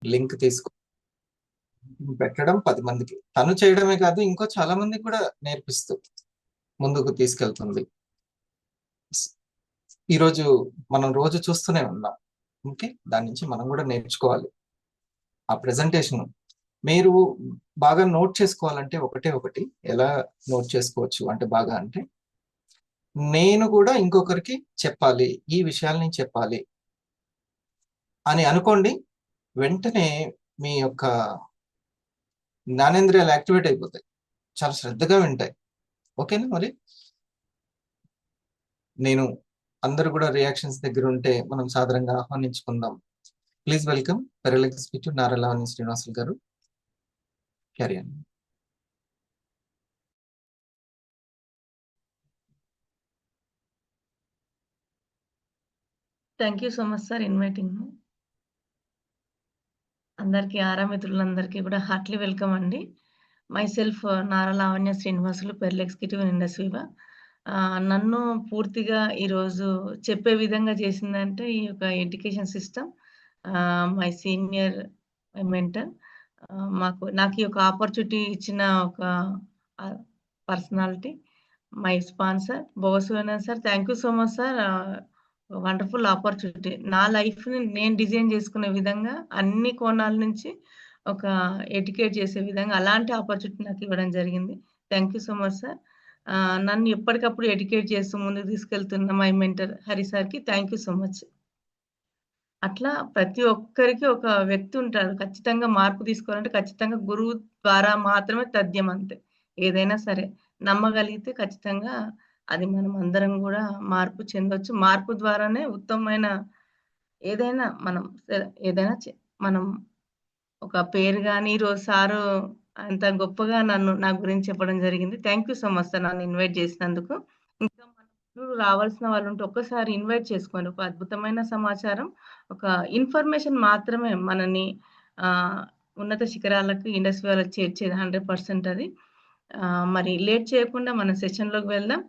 Link తీసుకు పెట్టడం 10 మందికి. తను చేయడమే కాదు, ఇంకో చాలా మందికి కూడా నేర్పిస్తూ ముందుకు తీసుకెళ్తుంది. ఈరోజు మనం రోజు చూస్తూనే ఉన్నాం. ఓకే, దాని నుంచి మనం కూడా నేర్చుకోవాలి. ఆ ప్రెజెంటేషన్ మీరు బాగా నోట్ చేసుకోవాలంటే ఒకటి ఎలా నోట్ చేసుకోవచ్చు అంటే బాగా అంటే, నేను కూడా ఇంకొకరికి చెప్పాలి, ఈ విషయాల్ని చెప్పాలి అని అనుకోండి. వెంటనే మీ యొక్క జ్ఞానేంద్రియాలు యాక్టివేట్ అయిపోతాయి, చాలా శ్రద్ధగా వింటాయి. ఓకేనా? మరి నేను అందరూ కూడా రియాక్షన్స్ దగ్గర ఉంటే మనం సాధారణంగా ఆహ్వానించుకుందాం. ప్లీజ్ వెల్కమ్ పెరలెక్స్ స్పీచ్ నారా లావణ్య శ్రీనివాసులు గారు. Carry on. Thank you so much sir inviting. అందరికీ మిత్రులందరికీ కూడా హార్ట్లీ వెల్కమ్ అండి. Myself Nara Lavanya Srinivasulu, pearl executive in ఇండస్ట్రీవా. నన్ను పూర్తిగా ఈరోజు చెప్పే విధంగా చేసిందంటే ఈ యొక్క education system, my senior, my mentor, నాకు ఈ యొక్క ఆపర్చునిటీ ఇచ్చిన ఒక పర్సనాలిటీ, మై స్పాన్సర్ బోసువేనా sir. Thank you so much sir. Wonderful opportunity. నా లైఫ్‌ని నేను డిజైన్ చేసుకునే విధంగా అన్ని కోణాల నుంచి ఒక ఎడ్యుకేట్ చేసే విధంగా అలాంటి ఆపర్చునిటీ నాకు ఇవ్వడం జరిగింది. Thank you so much sir. నన్ను ఎప్పటికప్పుడు ఎడ్యుకేట్ చేస్తూ ముందుకు తీసుకెళ్తున్న మై మెంటర్ హరి సార్‌కి థ్యాంక్ యూ సో మచ్. అట్లా ప్రతి ఒక్కరికి ఒక వ్యక్తి ఉంటాడు. ఖచ్చితంగా మార్పు తీసుకోవాలంటే ఖచ్చితంగా గురువు ద్వారా మాత్రమే తథ్యం అంతే. ఏదైనా సరే నమ్మగలిగితే ఖచ్చితంగా అది మనం అందరం గూడా మార్పు చెందొచ్చు. మార్పు ద్వారానే ఉత్తమమైన ఏదైనా మనం ఏదైనా మనం ఒక పేరు గాని ఈరోజు సారు అంత గొప్పగా నా గురించి చెప్పడం జరిగింది. Thank you so much sir నన్ను ఇన్వైట్ చేసినందుకు. ఇంకా మన మిత్రులు రావాల్సిన వాళ్ళుంటే ఒక్కసారి ఇన్వైట్ చేసుకోండి. ఒక అద్భుతమైన సమాచారం, ఒక ఇన్ఫర్మేషన్ మాత్రమే మనని ఉన్నత శిఖరాలకు, ఇండస్ట్రీ వాళ్ళకి చేర్చేది 100% అది. మరి లేట్ చేయకుండా మన సెషన్‌లోకి వెళ్దాం.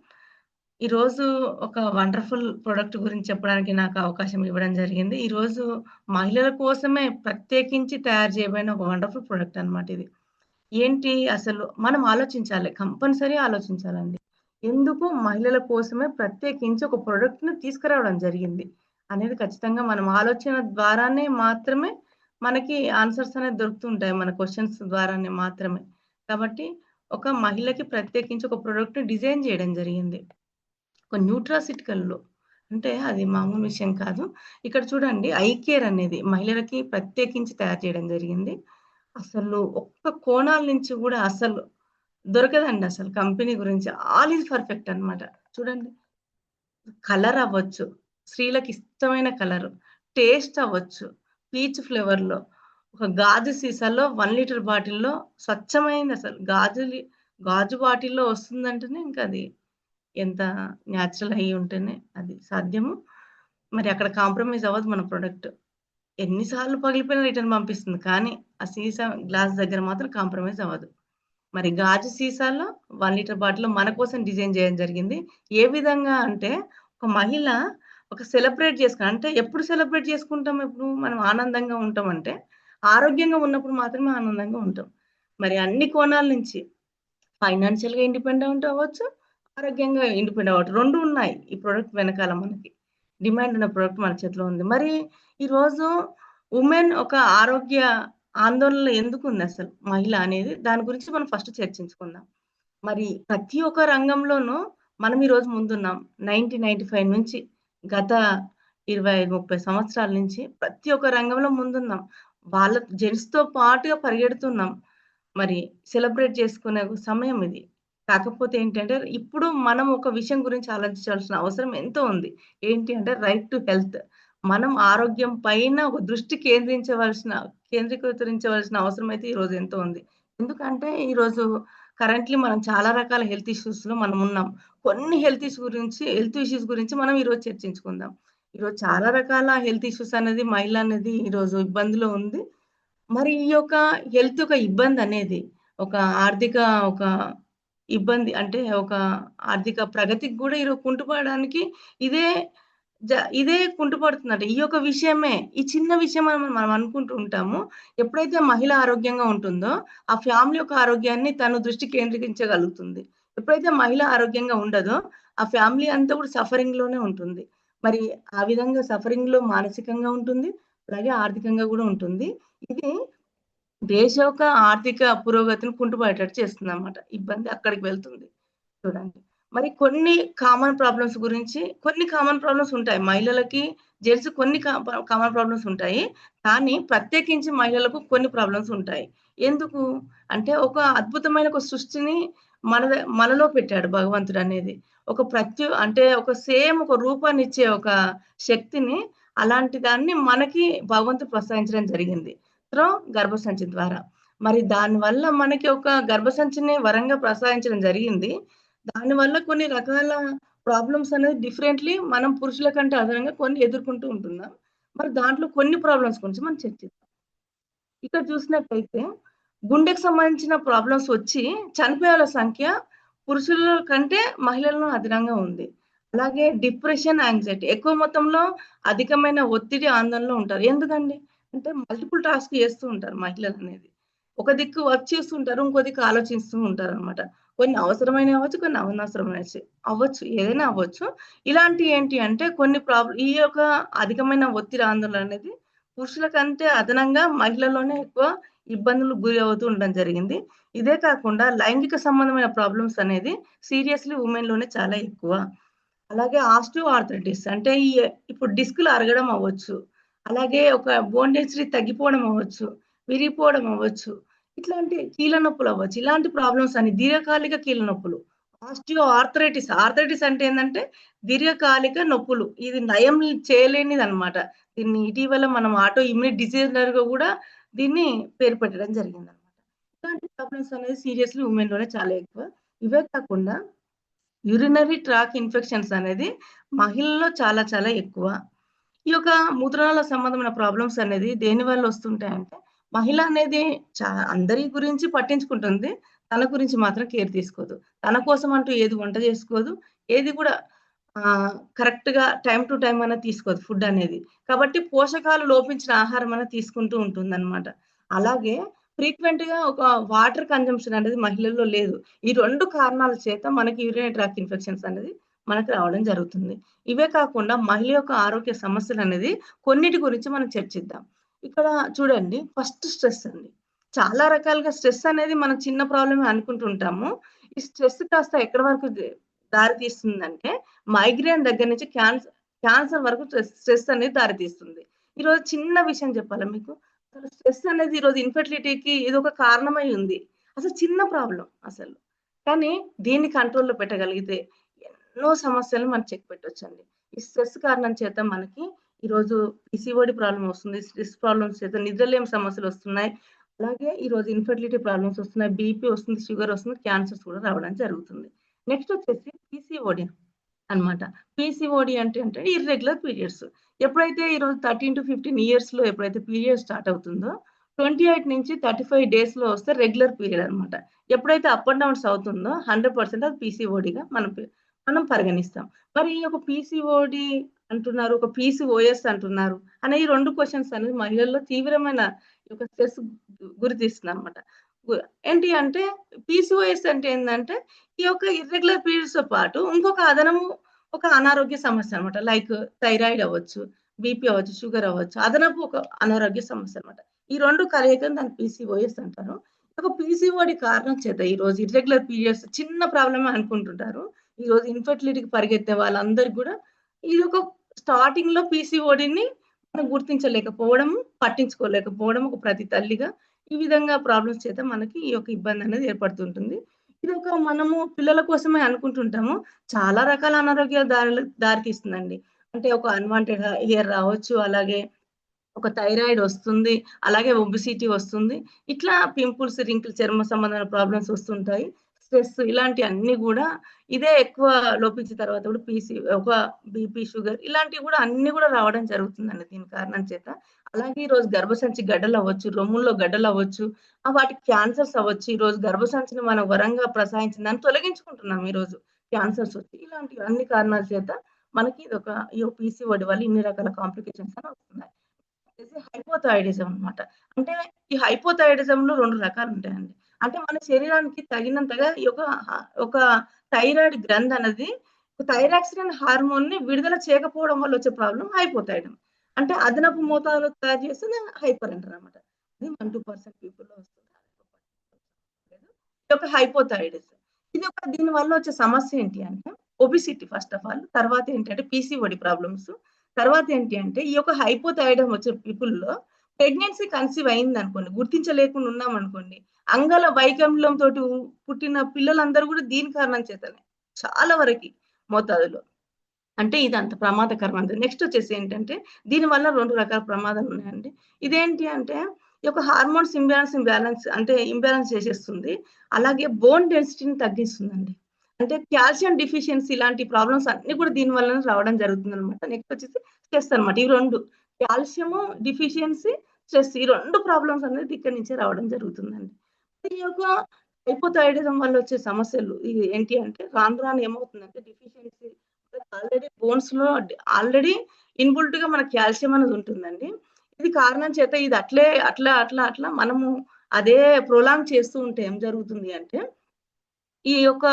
ఈరోజు ఒక వండర్‌ఫుల్ ప్రొడక్ట్ గురించి చెప్పడానికి నాకు అవకాశం ఇవ్వడం జరిగింది. ఈరోజు మహిళల కోసమే ప్రత్యేకించి తయారు చేయబడిన ఒక వండర్‌ఫుల్ ప్రొడక్ట్ అన్నమాట ఇది. ఏంటి అసలు మనం ఆలోచించాలి. కంపల్సరీ ఆలోచించాలండి. ఎందుకు మహిళల కోసమే ప్రత్యేకించి ఒక ప్రొడక్ట్‌ని తీసుకురావడం జరిగింది అనేది ఖచ్చితంగా మనం ఆలోచన ద్వారానే మాత్రమే మనకి ఆన్సర్స్ అనేది దొరుకుతుంటాయి. మన క్వెషన్స్ ద్వారానే మాత్రమే. కాబట్టి ఒక మహిళకి ప్రత్యేకించి ఒక ప్రొడక్ట్‌ని డిజైన్ చేయడం జరిగింది. ఒక న్యూట్రాసిటికల్‌లో. అంటే అది మామూలు విషయం కాదు. ఇక్కడ చూడండి ఐ కేర్ అనేది మహిళలకి ప్రత్యేకించి తయారు చేయడం జరిగింది. అసలు ఒక్క కోణాల నుంచి గూడా అసలు దొరకదండి అసలు కంపెనీ గురించి. ఆల్ ఈజ్ పర్ఫెక్ట్ అన్నమాట. చూడండి. కలర్ అవ్వచ్చు, స్త్రీలకి ఇష్టమైన కలరు. టేస్ట్ అవ్వచ్చు, పీచ్ ఫ్లేవర్‌లో. ఒక గాజు సీసాలో 1 లీటర్ బాటిల్‌లో స్వచ్ఛమైందసలు. గాజు బాటిల్‌లో వస్తుందంటేనే ఇంక అది ఎంత న్యాచురల్ అయ్యి ఉంటేనే అది సాధ్యము. మరి అక్కడ కాంప్రమైజ్ అవ్వదు మన ప్రొడక్ట్. ఎన్ని సార్లు పగిలిపోయినా రిటర్న్ పంపిస్తుంది. కానీ ఆ సీసా గ్లాస్ దగ్గర మాత్రం కాంప్రమైజ్ అవ్వదు. మరి గాజు సీసాలో 1 లీటర్ బాటిల్‌లో మన కోసం డిజైన్ చేయడం జరిగింది. ఏ విధంగా అంటే ఒక మహిళ ఒక సెలబ్రేట్ అంటే ఎప్పుడు సెలబ్రేట్ చేసుకుంటాం ఎప్పుడు? మనం ఆనందంగా ఉంటామంటే ఆరోగ్యంగా ఉన్నప్పుడు మాత్రమే ఆనందంగా ఉంటాం. మరి అన్ని కోణాల నుంచి ఫైనాన్షియల్‌గా ఇండిపెండెంట్ అవ్వచ్చు, ఆరోగ్యంగా ఇండిపెండెంట్ అవ్వచ్చు. 2 ఉన్నాయి ఈ ప్రొడక్ట్ వెనకాల మనకి. డిమాండ్ ఉన్న ప్రొడక్ట్ మన చేతిలో ఉంది. మరి ఈరోజు వుమెన్ ఒక ఆరోగ్య ఆందోళనలో ఎందుకుందసలు మహిళ అనేది దాని గురించి మనం ఫస్ట్ చర్చించుకుందాం. మరి ప్రతి ఒక్క రంగంలోనూ మనం ఈరోజు ముందున్నాం. 95 నుంచి గత 25, 30 సంవత్సరాల నుంచి ప్రతి ఒక్క రంగంలో ముందున్నాం. వాళ్ళ జెంట్స్‌తో పాటుగా పరిగెడుతున్నాం. మరి సెలబ్రేట్ చేసుకునే సమయం ఇది. కాకపోతే ఏంటంటే, ఇప్పుడు మనం ఒక విషయం గురించి ఆలోచించాల్సిన అవసరం ఎంతో ఉంది. ఏంటి అంటే రైట్ టు హెల్త్. మనం ఆరోగ్యం పైన ఒక దృష్టి కేంద్రీకరించవలసిన అవసరం అయితే ఈరోజు ఎంతో ఉంది. ఎందుకంటే ఈరోజు కరెంట్‌లీ మనం చాలా రకాల హెల్త్ ఇష్యూస్‌లో మనం ఉన్నాం. కొన్ని హెల్త్ ఇష్యూస్ గురించి మనం ఈరోజు చర్చించుకుందాం. ఈరోజు చాలా రకాల హెల్త్ ఇష్యూస్ అనేది మహిళ అనేది ఈరోజు ఇబ్బందిలో ఉంది. మరి ఈ యొక్క హెల్త్ ఒక ఇబ్బందనేది, ఒక ఆర్థిక ఒక ఇబ్బంది అంటే, ఒక ఆర్థిక ప్రగతికి గూడా ఈరోజు కుంటుపడడానికి ఇదే ఇదే కుంటుపడుతుందంట. ఈ యొక్క విషయమే, ఈ చిన్న విషయం మనం మనం అనుకుంటూ ఉంటాము. ఎప్పుడైతే మహిళ ఆరోగ్యంగా ఉంటుందో, ఆ ఫ్యామిలీ యొక్క ఆరోగ్యాన్ని తను దృష్టి కేంద్రీకరించగలుగుతుంది. ఎప్పుడైతే మహిళ ఆరోగ్యంగా ఉండదో, ఆ ఫ్యామిలీ అంతా కూడా సఫరింగ్‌లోనే ఉంటుంది. మరి ఆ విధంగా సఫరింగ్‌లో మానసికంగా ఉంటుంది. అలాగే ఆర్థికంగా గూడా ఉంటుంది. ఇది దేశ యొక్క ఆర్థిక పురోగతిని కుంటుపడేటట్టు చేస్తుందన్నమాట. ఇబ్బంది అక్కడికి వెళ్తుంది. చూడండి. మరి కొన్ని కామన్ ప్రాబ్లమ్స్ గురించి కొన్ని కామన్ ప్రాబ్లమ్స్ ఉంటాయి. మహిళలకి, జెంట్స్ కొన్ని కామన్ ప్రాబ్లమ్స్ ఉంటాయి. కానీ ప్రత్యేకించి మహిళలకు కొన్ని ప్రాబ్లమ్స్ ఉంటాయి. ఎందుకు? అంటే ఒక అద్భుతమైన ఒక సృష్టిని మనలో పెట్టాడు భగవంతుడనేది. అంటే ఒక సేమ్ ఒక రూపాన్నిచ్చే ఒక శక్తిని అలాంటి దాన్ని మనకి భగవంతుడు ప్రసాదించడం జరిగింది. త్రూ గర్భసంచి ద్వారా. మరి దానివల్ల మనకి ఒక గర్భసంచిని వరంగా ప్రసాదించడం జరిగింది. దానివల్ల కొన్ని రకాల ప్రాబ్లమ్స్ అనేది డిఫరెంట్‌లీ మనం పురుషుల కంటే అదనంగా కొన్ని ఎదుర్కొంటూ ఉంటున్నాం. మరి దాంట్లో కొన్ని ప్రాబ్లమ్స్ గురించి మనం చర్చిద్దాం. ఇక్కడ చూసినట్టయితే గుండెకు సంబంధించిన ప్రాబ్లమ్స్ వచ్చి చనిపోయేల సంఖ్య పురుషుల కంటే మహిళల్లో అదనంగా ఉంది. అలాగే డిప్రెషన్, యాంక్సైటీ ఎక్కువ మొత్తంలో అధికమైన ఒత్తిడి, ఆందోళనలో ఉంటారు. ఎందుకండి? అంటే మల్టిపుల్ టాస్క్ చేస్తూ ఉంటారు మహిళలనేది. ఒక దిక్కు వర్క్ చేస్తూ ఉంటారు. ఇంకో దిక్కు ఆలోచిస్తూ ఉంటారనమాట. కొన్ని అవసరమైనవి అవ్వచ్చు, కొన్ని అనవసరమైనవి అవ్వచ్చు. ఏదైనా అవ్వచ్చు. ఇలాంటియి ఏంటి అంటే ఈ యొక్క అధికమైన ఒత్తిడి, ఆందోళన అనేది పురుషుల కంటే అదనంగా మహిళల్లోనే ఎక్కువ ఇబ్బందులకు గురి అవుతూ ఉండడం జరిగింది. ఇదే కాకుండా లైంగిక సంబంధమైన ప్రాబ్లమ్స్ అనేది సీరియస్‌లీ వుమెన్‌లోనే చాలా ఎక్కువ. అలాగే ఆస్టియో ఆర్థరైటిస్ అంటే ఇప్పుడు డిస్క్‌లు అరగడం అవ్వచ్చు. అలాగే ఒక బోన్ డెన్సిటీ తగ్గిపోవడం అవ్వచ్చు. విరిగిపోవడం అవ్వచ్చు. ఇట్లాంటి కీళ్ళ నొప్పులు అవ్వచ్చు. ఇలాంటి ప్రాబ్లమ్స్ అన్ని దీర్ఘకాలిక కీళ్ళ నొప్పులు. Osteo arthritis. ఆర్థరైటిస్ అంటే ఏందంటే దీర్ఘకాలిక నొప్పులు. ఇది నయం చేయలేనిదనమాట. దీన్ని ఇటీవల మనం ఆటో ఇమ్యూన్ డిజార్డర్‌గా గూడా దీన్ని పేరు పెట్టడం జరిగిందనమాట. ఇలాంటి ప్రాబ్లమ్స్ అనేది సీరియస్‌లీ వుమెన్‌లోనే చాలా ఎక్కువ. ఇవే కాకుండా యూరినరీ ట్రాక్ ఇన్ఫెక్షన్స్ అనేది మహిళల్లో చాలా చాలా ఎక్కువ. ఈ యొక్క మూత్రనాళ సంబంధమైన ప్రాబ్లమ్స్ అనేది దేనివల్ల వస్తుంటాయంటే, మహిళ అనేది అందరి గురించి పట్టించుకుంటుంది. తన గురించి మాత్రం కేర్ తీసుకోదు. తన కోసం అంటూ ఏది వంట చేసుకోదు. ఏది కూడా కరెక్ట్‌గా టైమ్ టు టైమ్ అనేది తీసుకోదు ఫుడ్ అనేది. కాబట్టి పోషకాలు లోపించిన ఆహారం అనేది తీసుకుంటూ ఉంటుందన్నమాట. అలాగే ఫ్రీక్వెంట్‌గా ఒక వాటర్ కన్జంప్షన్ అనేది మహిళల్లో లేదు. ఈ 2 కారణాల చేత మనకి యూరినరీ ట్రాక్ట్ ఇన్ఫెక్షన్స్ అనేది మనకు రావడం జరుగుతుంది. ఇవే కాకుండా మహిళ యొక్క ఆరోగ్య సమస్యలనేది కొన్నిటి గురించి మనం చర్చిద్దాం. ఇక్కడ చూడండి ఫస్ట్ స్ట్రెస్ అండి. చాలా రకాలుగా స్ట్రెస్ అనేది మనం చిన్న ప్రాబ్లమే అనుకుంటుంటాము. ఈ స్ట్రెస్ కాస్త ఎక్కడి వరకు దారి తీస్తుందంటే మైగ్రేన్ దగ్గర నుంచి క్యాన్సర్ వరకు స్ట్రెస్ అనేది దారి తీస్తుంది. ఈరోజు చిన్న విషయం చెప్పాలా మీకు? అసలు స్ట్రెస్ అనేది ఈరోజు ఇన్‌ఫెర్టిలిటీకి ఇదొక కారణమై ఉంది. అసలు చిన్న ప్రాబ్లమ్ అసలు. కానీ దీన్ని కంట్రోల్‌లో పెట్టగలిగితే ఎన్నో సమస్యలను మనం చెక్ పెట్టొచ్చండి. ఈ స్ట్రెస్ కారణం చేత మనకి ఈరోజు పీసీఓడీ ప్రాబ్లమ్ వస్తుంది. స్ట్రెస్ ప్రాబ్లమ్స్ చేత నిద్రలేమి సమస్యలొస్తున్నాయి. అలాగే ఈరోజు ఇన్‌ఫెర్టిలిటీ ప్రాబ్లమ్స్ వస్తున్నాయి. బీపీ వస్తుంది, షుగర్ వస్తుంది, క్యాన్సర్స్ కూడా రావడం జరుగుతుంది. నెక్స్ట్ వచ్చేసి పీసీఓడీ అన్నమాట. పీసీఓడీ అంటే ఇర్రెగ్యులర్ పీరియడ్స్. ఎప్పుడైతే ఈరోజు 13-15 ఇయర్స్‌లో ఎప్పుడైతే పీరియడ్ స్టార్ట్ అవుతుందో 28-35 డేస్‌లో వస్తే రెగ్యులర్ పీరియడ్ అన్నమాట. ఎప్పుడైతే అప్ అండ్ డౌన్స్ అవుతుందో 100% అది పీసీఓడీగా మనం పరిగణిస్తాం. మరి ఈ యొక్క పీసీఓడీ అంటున్నారు, ఒక పీసీఓఎస్ అంటున్నారు అనే ఈ 2 క్వెషన్స్ అనేది మహిళల్లో తీవ్రమైన ఈ యొక్క స్ట్రెస్ గురి తీస్తుందన్నమాట. గు ఏంటి అంటే పీసీఓఎస్ అంటే ఏందంటే ఈ యొక్క ఇర్రెగ్యులర్ పీరియడ్స్‌తో పాటు ఇంకొక అదనము ఒక అనారోగ్య సమస్య అన్నమాట. లైక్ థైరాయిడ్ అవ్వచ్చు, బీపీ అవ్వచ్చు, షుగర్ అవ్వచ్చు. అదనపు ఒక అనారోగ్య సమస్య అన్నమాట. ఈ 2 కలయికని దాన్ని పీసీఓఎస్ అంటారు. ఒక పీసీఓడీ కారణం చేత ఈరోజు ఇర్రెగ్యులర్ పీరియడ్స్ చిన్న ప్రాబ్లమే అనుకుంటుంటారు. ఈరోజు ఇన్‌ఫెర్టిలిటీకి పరిగెత్తే వాళ్ళందరికి గూడా ఇదొక స్టార్టింగ్‌లో పీసీఓడీని మనం గుర్తించలేకపోవడము, పట్టించుకోలేకపోవడం ఒక ప్రతి తల్లిగా ఈ విధంగా ప్రాబ్లమ్స్ చేత మనకి ఈ యొక్క ఇబ్బందనేది ఏర్పడుతుంటుంది. ఇదొక మనము పిల్లల కోసమే అనుకుంటుంటాము. చాలా రకాల అనారోగ్యాల దారి తీస్తుందండి. అంటే ఒక అన్‌వాంటెడ్ హెయిర్ రావచ్చు. అలాగే ఒక థైరాయిడ్ వస్తుంది. అలాగే ఒబెసిటీ వస్తుంది. ఇట్లా పింపుల్స్, చర్మ సంబంధమైన ప్రాబ్లమ్స్ వస్తుంటాయి. స్ట్రెస్ ఇలాంటియన్నీ గూడా ఇదే ఎక్కువ లోపించిన తర్వాత కూడా ఒక బీపీ, షుగర్ ఇలాంటివి గూడా అన్నీ గూడా రావడం జరుగుతుందండి దీని కారణం చేత. అలాగే ఈరోజు గర్భసంచి గడ్డలవ్వచ్చు, రొమ్ముల్లో గడ్డలవ్వచ్చు, వాటికి క్యాన్సర్స్ అవ్వచ్చు. ఈరోజు గర్భసంచిని మనం వరంగా ప్రసాదించిన దాన్ని తొలగించుకుంటున్నాం ఈరోజు క్యాన్సర్స్ వచ్చి. ఇలాంటి అన్ని కారణాల చేత మనకి ఇదొక పీసీఓడి వల్ల ఇన్ని రకాల కాంప్లికేషన్స్ అని వస్తున్నాయి. హైపోథైరాయిడిజం అన్నమాట. అంటే ఈ హైపోథైరాయిడిజంలో 2 రకాలు ఉంటాయండి. అంటే మన శరీరానికి తగినంతగా ఒక థైరాయిడ్ గ్రంథి అనేది థైరాక్సిన్ హార్మోన్‌ని విడుదల చేయకపోవడం వల్ల వచ్చే ప్రాబ్లమ్ హైపోథైరాయిడిజం. అంటే అదనపు మోతాదులో తయారు చేస్తే హైపర్ అంటారన్నమాట. ఇది 1-2% పీపుల్‌లో వస్తుంది. ఇది ఒక హైపోథైరాయిడిజం. దీని వల్ల వచ్చే సమస్య ఏంటి అంటే ఒబెసిటీ ఫస్ట్ ఆఫ్ ఆల్. తర్వాత ఏంటంటే పీసీఓడి ప్రాబ్లమ్స్. తర్వాత ఏంటి అంటే ఈ యొక్క హైపోథైరాయిడిజం వచ్చే పీపుల్‌లో ప్రెగ్నెన్సీ కన్సీవ్ అయిందనుకోండి, గుర్తించలేకుండా ఉన్నామనుకోండి, అంగళ వైకల్యంతోటి పుట్టిన పిల్లలందరూ కూడా దీని కారణం చేతనే. చాలా వరకి మోతాదులో. అంటే ఇది అంత ప్రమాదకరమైనది. నెక్స్ట్ వచ్చేసి ఏంటంటే దీనివల్ల 2 రకాల ప్రమాదాలు ఉన్నాయండి. ఇదేంటి అంటే ఈ యొక్క హార్మోన్స్ ఇంబాలన్స్ చేసేస్తుంది. అలాగే బోన్ డెన్సిటీని తగ్గిస్తుందండి. అంటే కాల్షియం డెఫిషియన్సీ ఇలాంటి ప్రాబ్లమ్స్ అన్నీ కూడా దీని వల్లనే రావడం జరుగుతుందన్నమాట. నెక్స్ట్ వచ్చేసి స్ట్రెస్ అన్నమాట. ఈ 2 కాల్షియము డెఫిషియన్సీ, స్ట్రెస్ ఈ 2 ప్రాబ్లమ్స్ అనేది ఇక్కడి నుంచే రావడం జరుగుతుందండి. ఈ యొక్క హైపోథైరాయిడిజం వల్ల వచ్చే సమస్యలు ఏంటి అంటే రాను రాను ఏమవుతుందంటే డెఫిషియన్సీ ఆల్రెడీ బోన్స్‌లో ఆల్రెడీ ఇన్‌బిల్ట్‌గా మనకు కాల్షియం అనేది ఉంటుందండి. ఇది కారణం చేత ఇది అట్లా మనము అదే ప్రొలాంగ్ చేస్తూ ఉంటే ఏం జరుగుతుంది అంటే ఈ యొక్క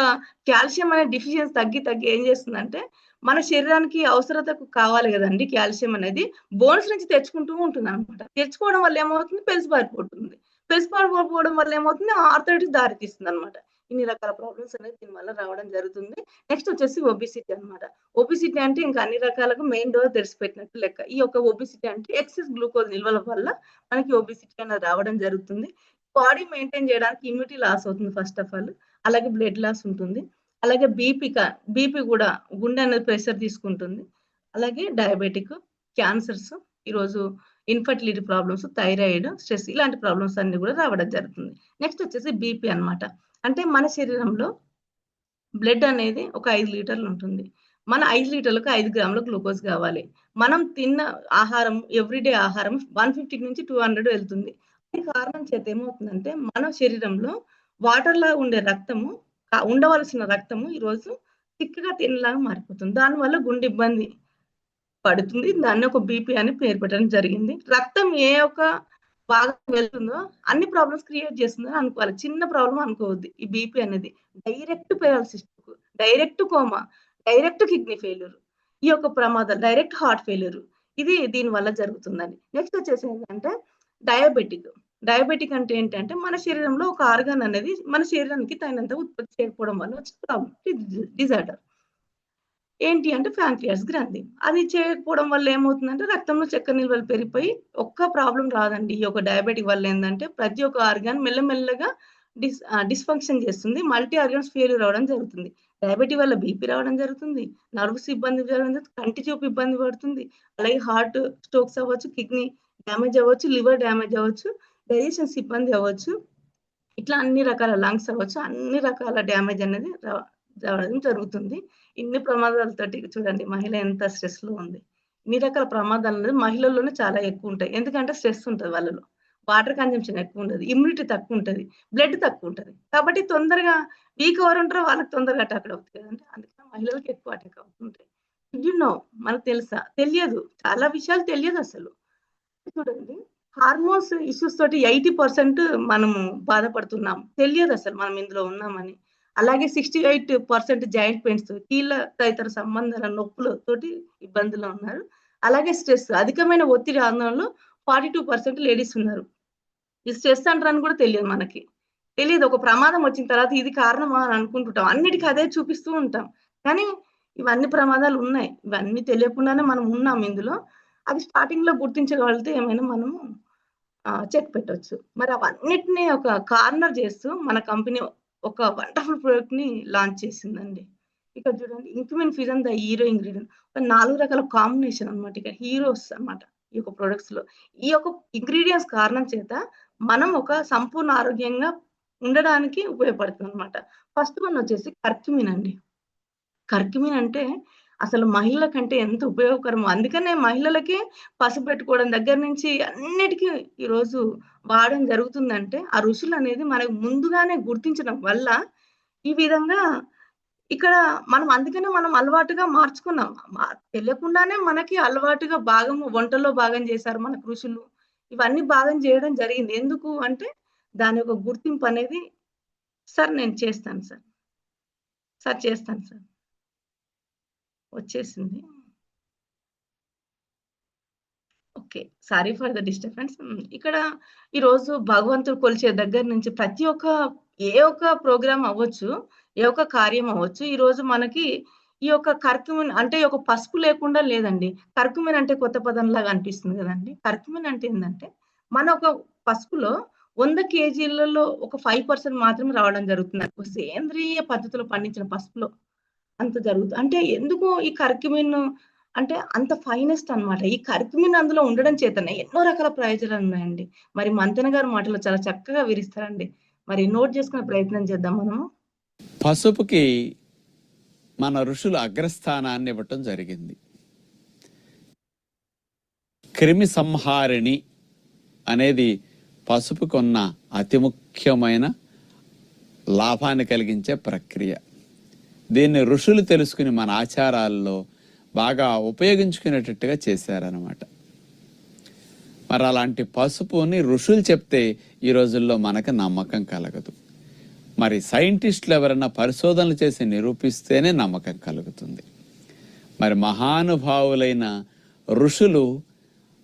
కాల్షియం అనే డెఫిషియన్సీ తగ్గి ఏం చేస్తుందంటే, మన శరీరానికి అవసరతకు కావాలి గదండీ కాల్షియం అనేది. బోన్స్ నుంచి తెచ్చుకుంటూ ఉంటుందనమాట. తెచ్చుకోవడం వల్ల ఏమవుతుంది పెలుసుబారిపోతుంది. పెలుసుబారిపోవడం వల్ల ఏమవుతుంది ఆర్థరైటిస్ దారి తీస్తుందనమాట. ఇన్ని రకాల ప్రాబ్లమ్స్ అనేది దీనివల్ల రావడం జరుగుతుంది. నెక్స్ట్ వచ్చేసి ఒబెసిటీ అన్నమాట. ఒబెసిటీ అంటే ఇంకా అన్ని రకాలకు మెయిన్ డోస్ తెరిసిపెట్టినట్టు లెక్క. ఈ యొక్క ఒబెసిటీ అంటే ఎక్సెస్ గ్లూకోజ్ నిల్వల వల్ల మనకి ఒబెసిటీ అనేది రావడం జరుగుతుంది. బాడీ మెయింటైన్ చేయడానికి ఇమ్యూనిటీ లాస్ అవుతుంది ఫస్ట్ ఆఫ్ ఆల్. అలాగే బ్లడ్ లాస్ ఉంటుంది. అలాగే బీపీ కూడా గుండె అనేది ప్రెషర్ తీసుకుంటుంది. అలాగే డయాబెటిక్, క్యాన్సర్స్, ఈరోజు ఇన్‌ఫర్టిలిటీ ప్రాబ్లమ్స్, థైరాయిడ్, స్ట్రెస్ ఇలాంటి ప్రాబ్లమ్స్ అన్నీ కూడా రావడం జరుగుతుంది. నెక్స్ట్ వచ్చేసి బీపీ అన్నమాట. అంటే మన శరీరంలో బ్లడ్ అనేది ఒక 5 లీటర్లు ఉంటుంది. మన 5 లీటర్లకు 5 గ్రాముల గ్లూకోజ్ కావాలి. మనం తిన్న ఆహారం ఎవ్రీడే ఆహారం 150-200 వెళ్తుంది. ఈ కారణం చేత ఏమవుతుందంటే మన శరీరంలో వాటర్‌లా ఉండే రక్తము ఉండవలసిన రక్తము ఈరోజు థిక్‌గా తినలాగా మారిపోతుంది. దానివల్ల గుండె ఇబ్బంది పడుతుంది. దాన్ని ఒక బీపీ అని పేరు పెట్టడం జరిగింది. రక్తం ఏ ఒక్క భాగం వెళ్తుందో అన్ని ప్రాబ్లమ్స్ క్రియేట్ చేస్తుందని అనుకోవాలి. చిన్న ప్రాబ్లమ్ అనుకోవద్దు. ఈ బీపీ అనేది direct paralysis, direct coma, direct kidney failure, ఈ యొక్క ప్రమాదాలు డైరెక్ట్ హార్ట్ ఫెయిల్యూర్ ఇది దీని వల్ల జరుగుతుందండి. నెక్స్ట్ వచ్చేసి ఏంటంటే డయాబెటిక్. డయాబెటిక్ అంటే ఏంటంటే మన శరీరంలో ఒక ఆర్గాన్ అనేది మన శరీరానికి తగినంత ఉత్పత్తి చేయకపోవడం వల్ల వచ్చిన ప్రాబ్లమ్ డిజార్డర్. ఏంటి అంటే ప్యాంక్రియాస్ గ్రంథి. అది చేయకపోవడం వల్ల ఏమవుతుందంటే రక్తంలో చక్కెర నిల్వలు పెరిగిపోయి ఒక్క ప్రాబ్లమ్ రాదండి. ఈ యొక్క డయాబెటిక్ వల్ల ఏందంటే ప్రతి ఒక్క ఆర్గాన్ మెల్లమెల్లగా డిస్‌ఫంక్షన్ చేస్తుంది. మల్టీ ఆర్గాన్స్ ఫెయిల్యూర్ అవ్వడం జరుగుతుంది. డయాబెటిక్ వల్ల బీపీ రావడం జరుగుతుంది. నర్వ్స్ ఇబ్బంది జరగడం జరుగుతుంది. కంటి చూపు ఇబ్బంది పడుతుంది. అలాగే హార్ట్ స్ట్రోక్స్ అవ్వచ్చు, కిడ్నీ డ్యామేజ్ అవ్వచ్చు, లివర్ డ్యామేజ్ అవ్వచ్చు, డైజెషన్స్ ఇబ్బంది అవ్వచ్చు. ఇట్లా అన్ని రకాల లంగ్స్ అవ్వచ్చు. అన్ని రకాల డ్యామేజ్ అనేది రావడం జరుగుతుంది. ఇన్ని ప్రమాదాలతోటి చూడండి మహిళ ఎంత స్ట్రెస్‌లో ఉంది. ఇన్ని రకాల ప్రమాదాలు అనేది మహిళల్లోనే చాలా ఎక్కువ ఉంటాయి. ఎందుకంటే స్ట్రెస్ ఉంటది వాళ్ళలో. వాటర్ కన్జంప్షన్ ఎక్కువ ఉండదు. ఇమ్యూనిటీ తక్కువ ఉంటది. బ్లడ్ తక్కువ ఉంటది. కాబట్టి తొందరగా వీక్ ఎవరు ఉంటారో వాళ్ళకి తొందరగా అటాక్ అవుతుంది కదండీ. అందుకని మహిళలకి ఎక్కువ అటాక్ అవుతుంటాయి. Did you know? మనకు తెలుసా? తెలియదు. చాలా విషయాలు తెలియదు అసలు. చూడండి హార్మోన్స్ ఇష్యూస్ తోటి 80% మనము బాధపడుతున్నాం. తెలియదు అసలు మనం ఇందులో ఉన్నామని. అలాగే 68% జాయింట్ పెయిన్స్ కీళ్ళ తదితర సంబంధాల నొప్పులతోటి ఇబ్బందుల్లో ఉన్నారు. అలాగే స్ట్రెస్ అధికమైన ఒత్తిడి ఆందోళనలో 42% లేడీస్ ఉన్నారు. ఈ స్ట్రెస్ అంటారని కూడా తెలియదు మనకి. తెలీదు. ఒక ప్రమాదం వచ్చిన తర్వాత ఇది కారణమా అని అనుకుంటుంటాం. అన్నిటికి అదే చూపిస్తూ ఉంటాం. కానీ ఇవన్నీ ప్రమాదాలు ఉన్నాయి. ఇవన్నీ తెలియకుండానే మనం ఉన్నాం ఇందులో. అది స్టార్టింగ్‌లో గుర్తించగలిగితే ఏమైనా మనము చెక్ పెట్టొచ్చు. మరి అవన్నిటిని ఒక కార్నర్ చేస్తూ మన కంపెనీ ఒక వండర్‌ఫుల్ ప్రొడక్ట్‌ని లాంచ్ చేసిందండి. ఇక్కడ చూడండి ఇంక్యుమిన్ ఫ్యూజన్ ద హీరో ఇంగ్రీడియెంట్. ఒక 4 రకాల కాంబినేషన్ అన్నమాట. ఇక హీరోస్ అన్నమాట. ఈ యొక్క ప్రొడక్ట్స్‌లో. ఈ యొక్క ఇంగ్రీడియెంట్స్ కారణం చేత మనం ఒక సంపూర్ణ ఆరోగ్యంగా ఉండడానికి ఉపయోగపడుతుందన్నమాట. ఫస్ట్ వన్ వచ్చేసి కర్క్యుమిన్ అండి. కర్క్యుమిన్ అంటే అసలు మహిళలకంటే ఎంత ఉపయోగకరమో. అందుకనే మహిళలకి పసుపు పెట్టుకోవడం దగ్గర నుంచి అన్నిటికి ఈరోజు వాడడం జరుగుతుందంటే, ఆ ఋషులనేది మనకు ముందుగానే గుర్తించడం వల్ల ఈ విధంగా ఇక్కడ మనం అందుకనే మనం అలవాటుగా మార్చుకున్నాం. తెలియకుండానే మనకి అలవాటుగా వంటలో భాగం చేశారు మన ఋషులు. ఇవన్నీ భాగం చేయడం జరిగింది. ఎందుకు అంటే దాని యొక్క గుర్తింపనేది సార్ నేను చేస్తాను సార్. సార్ చేస్తాను సార్. వచ్చేసింది. Okay. Sorry for the disturbance. ఇక్కడ ఈరోజు భగవంతుడు కొలిచే దగ్గర నుంచి ప్రతి ఒక్క ఒక్క ప్రోగ్రామ్ అవ్వచ్చు, ఒక్క కార్యం అవ్వచ్చు. ఈరోజు మనకి ఈ యొక్క కర్క్యుమిన్ అంటే ఈ యొక్క పసుపు లేకుండా లేదండి. కర్క్యుమిన్ అంటే కొత్త పదంలాగా అనిపిస్తుంది గదండీ! కర్క్యుమిన్ అంటే ఏందంటే, మన ఒక పసుపులో 100 కేజీలలో ఒక 5% మాత్రమే రావడం జరుగుతుంది. సేంద్రియ పద్ధతిలో పండించిన పసుపులో అంత అంటే ఎందుకు ఈ కర్క్యుమిన్ అంటే అంత ఫైనెస్ట్ అన్నమాట. ఈ కర్క్యుమిన్ అందులో ఉండడం చేతనే ఎన్నో రకాల ప్రయోజనాలున్నాయండి. మరి మంతెన గారి మాటలో చాలా చక్కగా వివరిస్తారండి. మరి నోట్ చేసుకునే ప్రయత్నం చేద్దాం మనము. పసుపుకి మన ఋషులు అగ్రస్థానాన్ని ఇవ్వటం జరిగింది. క్రిమి సంహారిణి అనేది పసుపుకున్న అతి ముఖ్యమైన లాభాన్ని కలిగించే ప్రక్రియ. దీన్ని ఋషులు తెలుసుకుని మన ఆచారాల్లో బాగా ఉపయోగించుకునేటట్టుగా చేశారనమాట. మరి అలాంటి పసుపుని ఋషులు చెప్తే ఈ రోజుల్లో మనకు నమ్మకం కలగదు. మరి సైంటిస్టులు ఎవరైనా పరిశోధనలు చేసి నిరూపిస్తేనే నమ్మకం కలుగుతుంది. మరి మహానుభావులైన ఋషులు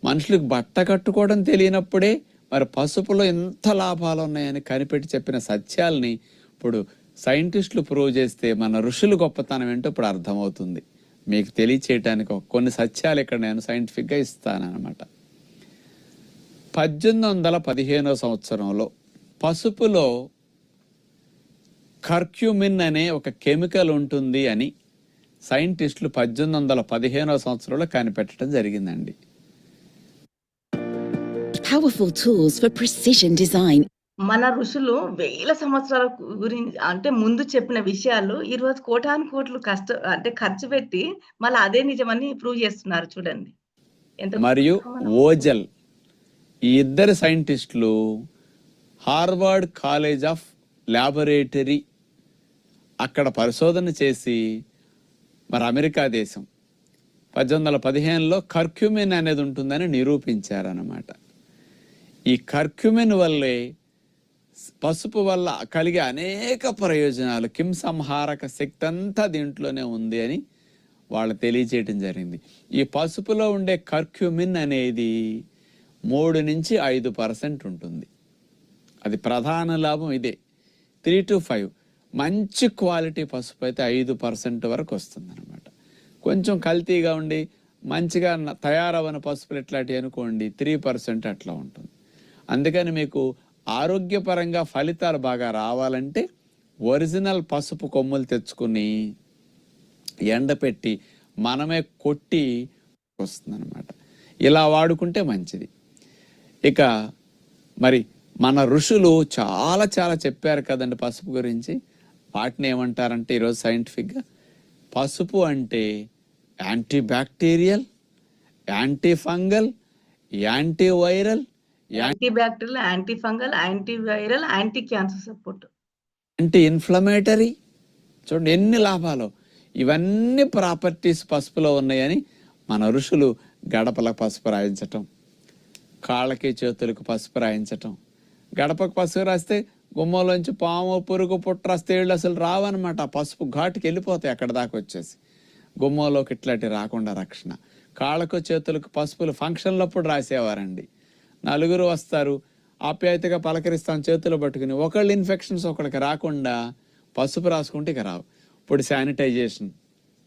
మనుషులకు బట్ట కట్టుకోవడం తెలియనప్పుడే మరి పసుపులో ఎంత లాభాలు ఉన్నాయని కనిపెట్టి చెప్పిన సత్యాల్ని ఇప్పుడు సైంటిస్టులు ప్రూవ్ చేస్తే మన ఋషులు గొప్పతనం ఏంటో ఇప్పుడు అర్థమవుతుంది. మీకు తెలియచేయటానికి కొన్ని సత్యాలు ఇక్కడ నేను సైంటిఫిక్గా ఇస్తానన్నమాట. 1815 సంవత్సరంలో పసుపులో కర్క్యుమిన్ అనే ఒక కెమికల్ ఉంటుంది అని సైంటిస్టులు 1815 సంవత్సరంలో కనిపెట్టడం జరిగిందండి. Powerful tools for precision design. మన ఋషులు వేల సంవత్సరాల గురించి అంటే ముందు చెప్పిన విషయాలు ఈరోజు కోటాను కోట్లు ఖర్చు పెట్టి మళ్ళీ అదే నిజమని ప్రూవ్ చేస్తున్నారు చూడండి. మరియు ఓజల్ ఈ ఇద్దరు సైంటిస్టులు హార్వర్డ్ కాలేజ్ ఆఫ్ ల్యాబొరేటరీ అక్కడ పరిశోధన చేసి మరి అమెరికా దేశం 1815లో కర్క్యుమిన్ అనేది ఉంటుందని నిరూపించారన్నమాట. ఈ కర్క్యుమిన్ వల్లే పసుపు వల్ల కలిగే అనేక ప్రయోజనాలు, సంహారక శక్తి అంతా దీంట్లోనే ఉంది అని వాళ్ళు తెలియజేయటం జరిగింది. ఈ పసుపులో ఉండే కర్క్యుమిన్ అనేది 3 నుంచి 5% ఉంటుంది. అది ప్రధాన లాభం ఇదే. 3 to 5 మంచి క్వాలిటీ పసుపు అయితే 5% వరకు వస్తుంది అనమాట. కొంచెం కల్తీగా ఉండి మంచిగా తయారవని పసుపులు ఎట్లాంటివి అనుకోండి 3% అట్లా ఉంటుంది. అందుకని మీకు ఆరోగ్యపరంగా ఫలితాలు బాగా రావాలంటే ఒరిజినల్ పసుపు కొమ్ములు తెచ్చుకుని ఎండపెట్టి మనమే కొట్టి వస్తుందన్నమాట. ఇలా వాడుకుంటే మంచిది. ఇక మరి మన ఋషులు చాలా చాలా చెప్పారు కదండి పసుపు గురించి. వాటిని ఏమంటారంటే ఈరోజు సైంటిఫిక్గా పసుపు అంటే anti bacterial, anti fungal, anti viral, anti bacterial, anti fungal, anti viral, anti cancer support, anti inflammatory. చూడండి ఎన్ని లాభాలు. ఇవన్నీ ప్రాపర్టీస్ పసుపులో ఉన్నాయని మన ఋషులు గడపలకు పసుపు రాయించటం, కాళ్ళకి చేతులకు పసుపు రాయించటం. గడపకు పసుపు రాస్తే గుమ్మలోంచి పాము, పురుగు, పుట్ర, తేళ్ళు అసలు రావన్నమాట. ఆ పసుపు ఘాటుకి వెళ్ళిపోతాయి అక్కడ దాకా వచ్చేసి. గుమ్మంలోకి ఇట్లాంటి రాకుండా రక్షణ. కాళ్ళకు చేతులకు పసుపులు ఫంక్షన్లప్పుడు రాసేవారండి. నలుగురు వస్తారు, ఆప్యాయతగా పలకరిస్తాం చేతులు పట్టుకుని. ఒకళ్ళు ఇన్ఫెక్షన్స్ ఒకళ్ళకి రాకుండా పసుపు రాసుకుంటే ఇక రావు. ఇప్పుడు శానిటైజేషన్,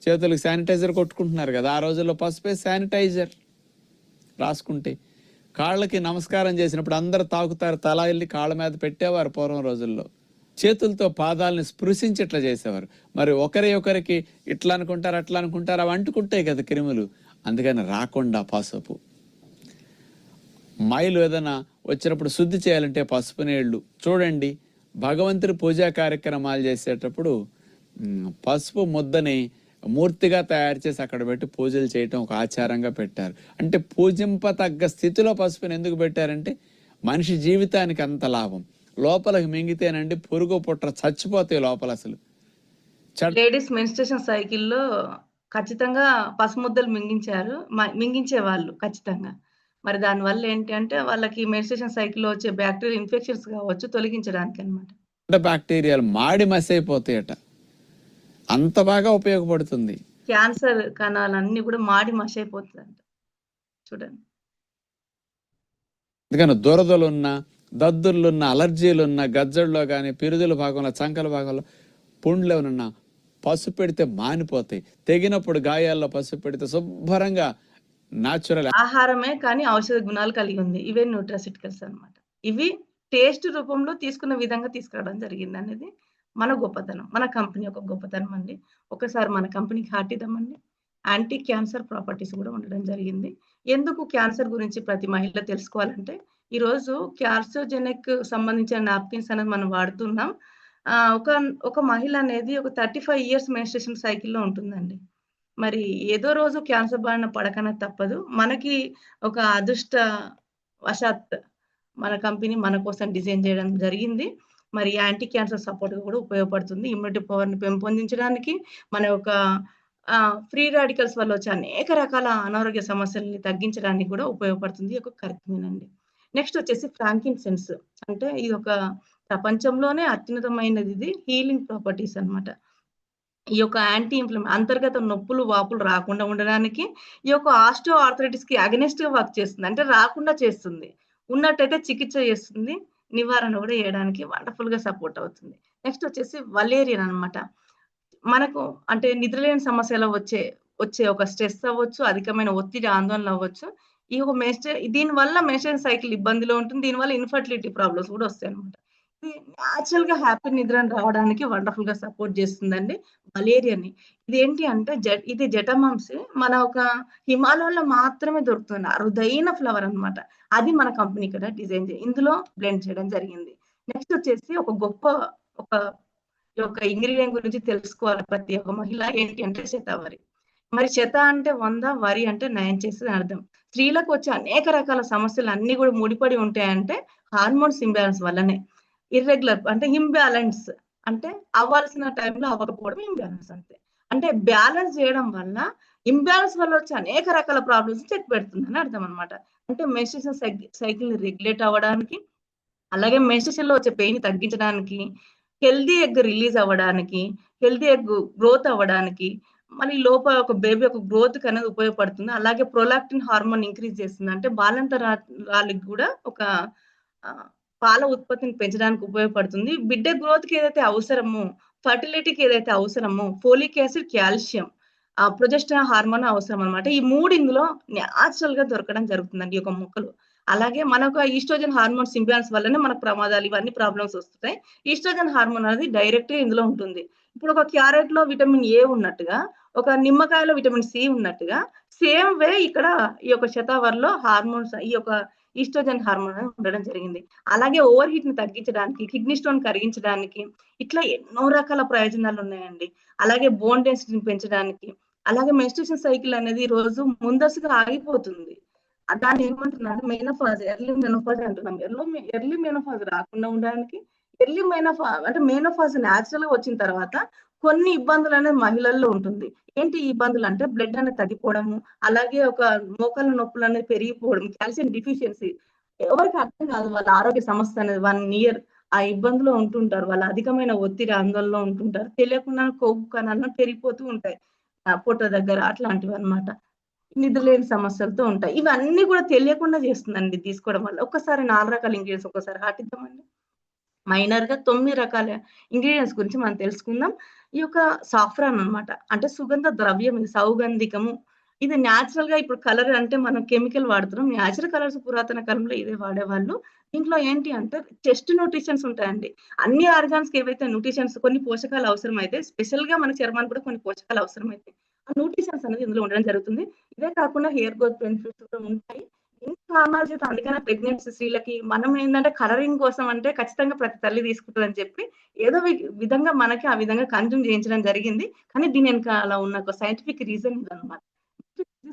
చేతులకు శానిటైజర్ కొట్టుకుంటున్నారు కదా, ఆ రోజుల్లో పసుపే శానిటైజర్ రాసుకుంటే. కాళ్ళకి నమస్కారం చేసినప్పుడు అందరు తాకుతారు, తల వెళ్ళి కాళ్ళ మీద పెట్టేవారు పూర్వం రోజుల్లో. చేతులతో పాదాలని స్పృశించి ఇట్లా చేసేవారు. మరి ఒకరికి ఇట్లా అనుకుంటారు అట్లా అనుకుంటారు, అవి అంటుకుంటాయి కదా క్రిములు. అందుకని రాకుండా పసుపు. మైలు ఏదైనా వచ్చినప్పుడు శుద్ధి చేయాలంటే పసుపు నీళ్లు. చూడండి భగవంతుడి పూజా కార్యక్రమాలు చేసేటప్పుడు పసుపు ముద్దని మూర్తిగా తయారు చేసి అక్కడ పెట్టి పూజలు చేయటం ఒక ఆచారంగా పెట్టారు. అంటే పూజింపతగ్గ స్థితిలో పసుపుని ఎందుకు పెట్టారంటే మనిషి జీవితానికి అంత లాభం. లోపలికి మింగితేనండి పురుగు పుట్ర చచ్చిపోతాయి లోపల. అసలు లేడీస్ మెన్స్ట్రేషన్ సైకిల్లో ఖచ్చితంగా పసుముద్దలు మింగించేవాళ్ళు ఖచ్చితంగా. మరి దానివల్ల ఏంటి అంటే వాళ్ళకి మెన్స్ట్రేషన్ సైకిల్లో వచ్చే బ్యాక్టీరియల్ ఇన్ఫెక్షన్స్ కావచ్చు తొలగించడానికి అనమాట. బ్యాక్టీరియాలు మాడి మసైపోతాయట, అంత బాగా ఉపయోగపడుతుంది. క్యాన్సర్ కణాలన్నీ కూడా మాడి మసైపోతుందంట చూడండి. అందుకని దురదలున్న, దద్దుర్లున్న, అలర్జీలున్న, గజ్జల్లో కానీ పిరుదుల భాగంలో, చంకల భాగంలో పుండ్లు ఏమన్నా పసుపు పెడితే మానిపోతాయి. తెగినప్పుడు గాయాల్లో పసుపు పెడితే శుభ్రంగా న్యాచురల్. ఆహారమే కానీ ఔషధ గుణాలు కలిగి ఉంది. ఇవే న్యూట్రాసిటికల్స్ అన్నమాట. ఇవి టేస్ట్ రూపంలో తీసుకున్న విధంగా తీసుకురావడం జరిగింది అనేది మన గొప్పతనం, మన కంపెనీ యొక్క గొప్పతనం అండి. ఒకసారి మన కంపెనీకి హార్ట్ ఇద్దామండి. యాంటీ క్యాన్సర్ ప్రాపర్టీస్ కూడా ఉండడం జరిగింది. ఎందుకు క్యాన్సర్ గురించి ప్రతి మహిళ తెలుసుకోవాలంటే, ఈరోజు క్యాన్సర్జెనిక్ సంబంధించిన నాప్కిన్స్ అనేది మనం వాడుతున్నాం. ఒక మహిళ అనేది ఒక 35 ఇయర్స్ మెన్స్ట్రేషన్ సైకిల్లో ఉంటుందండి. మరి ఏదో రోజు క్యాన్సర్ బారిన పడకన తప్పదు. మనకి ఒక అదృష్ట వశాత్ మన కంపెనీ మన కోసం డిజైన్ చేయడం జరిగింది. మరి యాంటీ క్యాన్సర్ సపోర్ట్‌గా కూడా ఉపయోగపడుతుంది. ఇమ్యూనిటీ పవర్‌ని పెంపొందించడానికి, మన యొక్క ఫ్రీ రాడికల్స్ వల్ల వచ్చే అనేక రకాల అనారోగ్య సమస్యల్ని తగ్గించడానికి కూడా ఉపయోగపడుతుంది ఈ యొక్క కర్క్యూమిన్ అండి. నెక్స్ట్ వచ్చేసి ఫ్రాంకిన్సెన్స్. అంటే ఇది ఒక ప్రపంచంలోనే అత్యున్నతమైనది. ఇది హీలింగ్ ప్రాపర్టీస్ అన్నమాట. ఈ యొక్క యాంటీ అంతర్గత నొప్పులు, వాపులు రాకుండా ఉండడానికి, ఈ యొక్క ఆస్టియో ఆర్థరైటిస్‌కి అగైనెస్ట్‌గా వర్క్ చేస్తుంది. అంటే రాకుండా చేస్తుంది. ఉన్నట్టయితే చికిత్స చేస్తుంది. నివారణ కూడా చేయడానికి వండర్‌ఫుల్‌గా సపోర్ట్ అవుతుంది. నెక్స్ట్ వచ్చేసి వలేరియన్ అన్నమాట. మనకు అంటే నిద్రలేని సమస్యలు వచ్చే ఒక స్ట్రెస్ అవ్వచ్చు, అధికమైన ఒత్తిడి, ఆందోళన అవ్వచ్చు. ఈ ఒక దీనివల్ల మెన్స్ట్రుయేషన్ సైకిల్ ఇబ్బందిలో ఉంటుంది. దీనివల్ల ఇన్‌ఫర్టిలిటీ ప్రాబ్లమ్స్ కూడా వస్తాయన్నమాట. ఇది న్యాచురల్‌గా హ్యాపీ నిద్రను రావడానికి వండర్‌ఫుల్‌గా సపోర్ట్ చేస్తుందండి వలేరియన్ని. ఇదేంటి అంటే ఇది జటామాంసి మన ఒక హిమాలయాల్లో మాత్రమే దొరుకుతుంది. అరుదైన ఫ్లవర్ అన్నమాట. అది మన కంపెనీ ఇక్కడ డిజైన్ ఇందులో బ్లెండ్ చేయడం జరిగింది. నెక్స్ట్ వచ్చేసి ఒక ఈ యొక్క ఇంగ్రీడియెంట్ గురించి తెలుసుకోవాలి ప్రతి ఒక్క మహిళ. ఏంటి అంటే శతావరి. మరి శత అంటే 100, వరి అంటే నయం చేసేది అర్థం. స్త్రీలకు వచ్చే అనేక రకాల సమస్యలు అన్నీ కూడా ముడిపడి ఉంటాయంటే హార్మోన్స్ ఇంబాలెన్స్ వల్లనే. ఇర్రెగ్యులర్ అంటే ఇంబాలెన్స్ అంటే అవ్వాల్సిన టైంలో అవ్వకపోవడం ఇంబాలెన్స్ అంతే. అంటే బ్యాలెన్స్ చేయడం వల్ల ఇంబాలెన్స్ వల్ల వచ్చే అనేక రకాల ప్రాబ్లమ్స్ చెక్ పెడుతుందని అర్థం అన్నమాట. అంటే మెన్స్ట్రుయేషన్ సైకిల్‌ని రెగ్యులేట్ అవ్వడానికి, అలాగే మెన్స్ట్రుయేషన్‌లో వచ్చే పెయిన్ తగ్గించడానికి, హెల్తీ ఎగ్ రిలీజ్ అవ్వడానికి, హెల్తీ ఎగ్ గ్రోత్ అవ్వడానికి, మరి లోపల ఒక బేబీ యొక్క గ్రోత్‌కి అనేది ఉపయోగపడుతుంది. అలాగే ప్రొలాక్టిన్ హార్మోన్ ఇంక్రీజ్ చేస్తుంది. అంటే బాలంతరాలకి కూడా ఒక పాల ఉత్పత్తిని పెంచడానికి ఉపయోగపడుతుంది. బిడ్డ గ్రోత్‌కి ఏదైతే అవసరమో, ఫర్టిలిటీకి ఏదైతే అవసరమో, folic acid, calcium, progesterone hormone అవసరం అన్నమాట. ఈ 3 ఇందులో న్యాచురల్‌గా దొరకడం జరుగుతుందండి ఈ యొక్క మొక్కలు. అలాగే మనకు ఈస్ట్రోజన్ హార్మోన్స్ ఇంబాలెన్స్ వల్లనే మనకు ప్రమాదాలు ఇవన్నీ ప్రాబ్లమ్స్ వస్తున్నాయి. ఈస్ట్రోజన్ హార్మోన్ అనేది డైరెక్ట్‌గా ఇందులో ఉంటుంది. ఇప్పుడు ఒక క్యారెట్‌లో విటమిన్ ఏ ఉన్నట్టుగా, ఒక నిమ్మకాయలో విటమిన్ సి ఉన్నట్టుగా, సేమ్ వే ఇక్కడ ఈ యొక్క శతావరిలో హార్మోన్స్, ఈ యొక్క ఈస్ట్రోజన్ హార్మోన్ అనేది ఉండడం జరిగింది. అలాగే ఓవర్ హీట్‌ని తగ్గించడానికి, కిడ్నీ స్టోన్ కరిగించడానికి, ఇట్లా ఎన్నో రకాల ప్రయోజనాలు ఉన్నాయండి. అలాగే బోన్ డెన్సిటీని పెంచడానికి, అలాగే మెన్స్ట్రుయేషన్ సైకిల్ అనేది ఈ రోజు ముందస్తుగా ఆగిపోతుంది. దాన్ని ఏమంటున్నారు మెనోపాజ్, ఎర్లీ మెనోపాజ్ అంటున్నాం. ఎర్లీ మెనోపాజ్ రాకుండా ఉండడానికి, అంటే మెనోపాజ్ న్యాచురల్‌గా వచ్చిన తర్వాత కొన్ని ఇబ్బందులు అనేది మహిళల్లో ఉంటుంది. ఏంటి ఈ ఇబ్బందులు అంటే బ్లడ్ అనేది తగ్గిపోవడము, అలాగే ఒక మోకాళ్ళ నొప్పులు అనేది పెరిగిపోవడం, కాల్షియం డెఫిషియన్సీ. ఎవరికి అర్థం కాదు వాళ్ళ ఆరోగ్య సమస్య అనేది 1 ఇయర్ ఆ ఇబ్బందిలో ఉంటుంటారు. వాళ్ళ అధికమైన ఒత్తిడి, ఆందోళనలో ఉంటుంటారు. తెలియకుండా కొవ్వు కణాలు పెరిగిపోతూ ఉంటాయి. పొట్ట దగ్గర అట్లాంటివన్నమాట. నిద్రలేని సమస్యలతో ఉంటాయి. ఇవన్నీ కూడా తెలియకుండా చేస్తుందండి తీసుకోవడం వల్ల. ఒక్కసారి 4 రకాల ఇంగ్రీడియెంట్స్ ఒక్కసారి హాటిద్దామండి. మైనర్‌గా 9 రకాల ఇంగ్రీడియెంట్స్ గురించి మనం తెలుసుకుందాం. ఈ యొక్క సాఫ్రాన్ అన్నమాట. అంటే సుగంధ ద్రవ్యం ఇది, సౌగంధికము. ఇది న్యాచురల్‌గా ఇప్పుడు కలర్ అంటే మనం కెమికల్ వాడుతున్నాం. న్యాచురల్ కలర్స్ పురాతన కాలంలో ఇదే వాడేవాళ్ళు. దీంట్లో ఏంటి అంటే చెస్ట్ న్యూట్రిషన్స్ ఉంటాయండి. అన్ని ఆర్గాన్స్‌కి ఏవైతే న్యూట్రిషన్స్ కొన్ని పోషకాలు అవసరమైతే, స్పెషల్‌గా మన చర్మానికి కూడా కొన్ని పోషకాలు అవసరమైతాయి. ఆ న్యూట్రిషన్స్ అనేది ఇందులో ఉండడం జరుగుతుంది. ఇదే కాకుండా హెయిర్ గ్రోత్ బెనిఫిట్స్ కూడా ఉంటాయి. ఇంకా నార్మల్ చేత అందుకనే ప్రెగ్నెన్సీ స్త్రీలకి మనం ఏందంటే కలరింగ్ కోసం అంటే ఖచ్చితంగా ప్రతి తల్లి తీసుకుంటదని చెప్పి ఏదో విధంగా మనకి ఆ విధంగా కన్జ్యూమ్ చేయించడం జరిగింది. కానీ దీని వెనకాల ఉన్న ఒక సైంటిఫిక్ రీజన్ ఇదన్నమాట.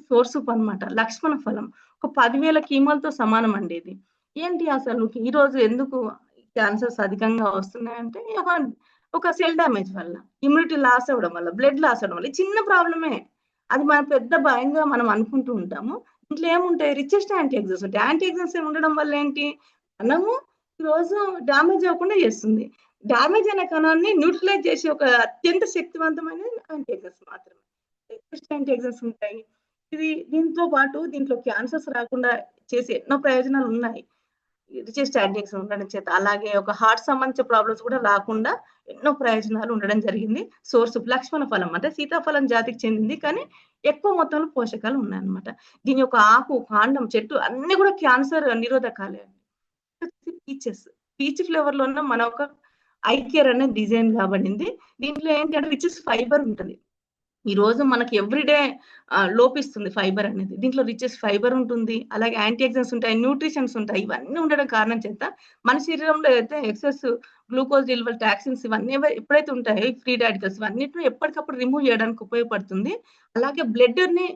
సోర్స్ సూప్ అన్నమాట. లక్ష్మణ ఫలం. ఒక 10,000 కీమోలతో సమానం అండి ఇది. ఏంటి అసలు ఈరోజు ఎందుకు క్యాన్సర్స్ అధికంగా వస్తున్నాయంటే ఒక సెల్ డ్యామేజ్ వల్ల, ఇమ్యూనిటీ లాస్ అవ్వడం వల్ల, బ్లడ్ లాస్ అవ్వడం వల్ల చిన్న ప్రాబ్లమే. అది మన పెద్ద భయంగా మనం అనుకుంటూ ఉంటాము. ఇంట్లో ఏముంటాయి రిచెస్ట్ యాంటీ ఆక్సిడెంట్స్ ఉంటాయి. యాంటీ ఆక్సిడెంట్స్ ఉండడం వల్ల ఏంటి మనము ఈరోజు డ్యామేజ్ అవ్వకుండా చేస్తుంది. డ్యామేజ్ అయిన కణాన్ని న్యూట్రలైజ్ చేసే ఒక అత్యంత శక్తివంతమైన యాంటీ ఆక్సిడెంట్స్ మాత్రమే. రిచెస్ట్ యాంటీ ఆక్సిడెంట్స్ ఉంటాయి. ఇది దీంతో పాటు దీంట్లో క్యాన్సర్స్ రాకుండా చేసే ఎన్నో ప్రయోజనాలు ఉన్నాయి రిచెస్ట్ యాంటీ ఆక్సిడెంట్స్ ఉండడం చేత. అలాగే ఒక హార్ట్ సంబంధించిన ప్రాబ్లమ్స్ కూడా రాకుండా ఎన్నో ప్రయోజనాలు ఉండడం జరిగింది. సోర్స్ లక్ష్మణ ఫలం అంటే సీతాఫలం జాతికి చెందింది, కానీ ఎక్కువ మొత్తంలో పోషకాలు ఉన్నాయన్నమాట. దీని యొక్క ఆకు, కాండం, చెట్టు అన్ని కూడా క్యాన్సర్ నిరోధకాలే. పీచెస్, పీచ్ ఫ్లేవర్ లో ఉన్న మన ఒక ఐ కేర్ అనేది డిజైన్ కాబడింది. దీంట్లో ఏంటంటే రిచెస్ ఫైబర్ ఉంటుంది. ఈ రోజు మనకి ఎవ్రీడే లోపిస్తుంది ఫైబర్ అనేది. దీంట్లో రిచెస్ ఫైబర్ ఉంటుంది, అలాగే యాంటీ ఆక్సిడెంట్స్ ఉంటాయి, న్యూట్రిషన్స్ ఉంటాయి. ఇవన్నీ ఉండడం కారణం చేత మన శరీరంలో అయితే ఎక్సెస్ గ్లూకోజ్ లెవెల్, టాక్సిన్స్ ఇవన్నీ ఎప్పుడైతే ఉంటాయో ఫ్రీ రాడికల్స్ ఇవన్నిటిని ఎప్పటికప్పుడు రిమూవ్ చేయడానికి ఉపయోగపడుతుంది. అలాగే బ్లడ్ ని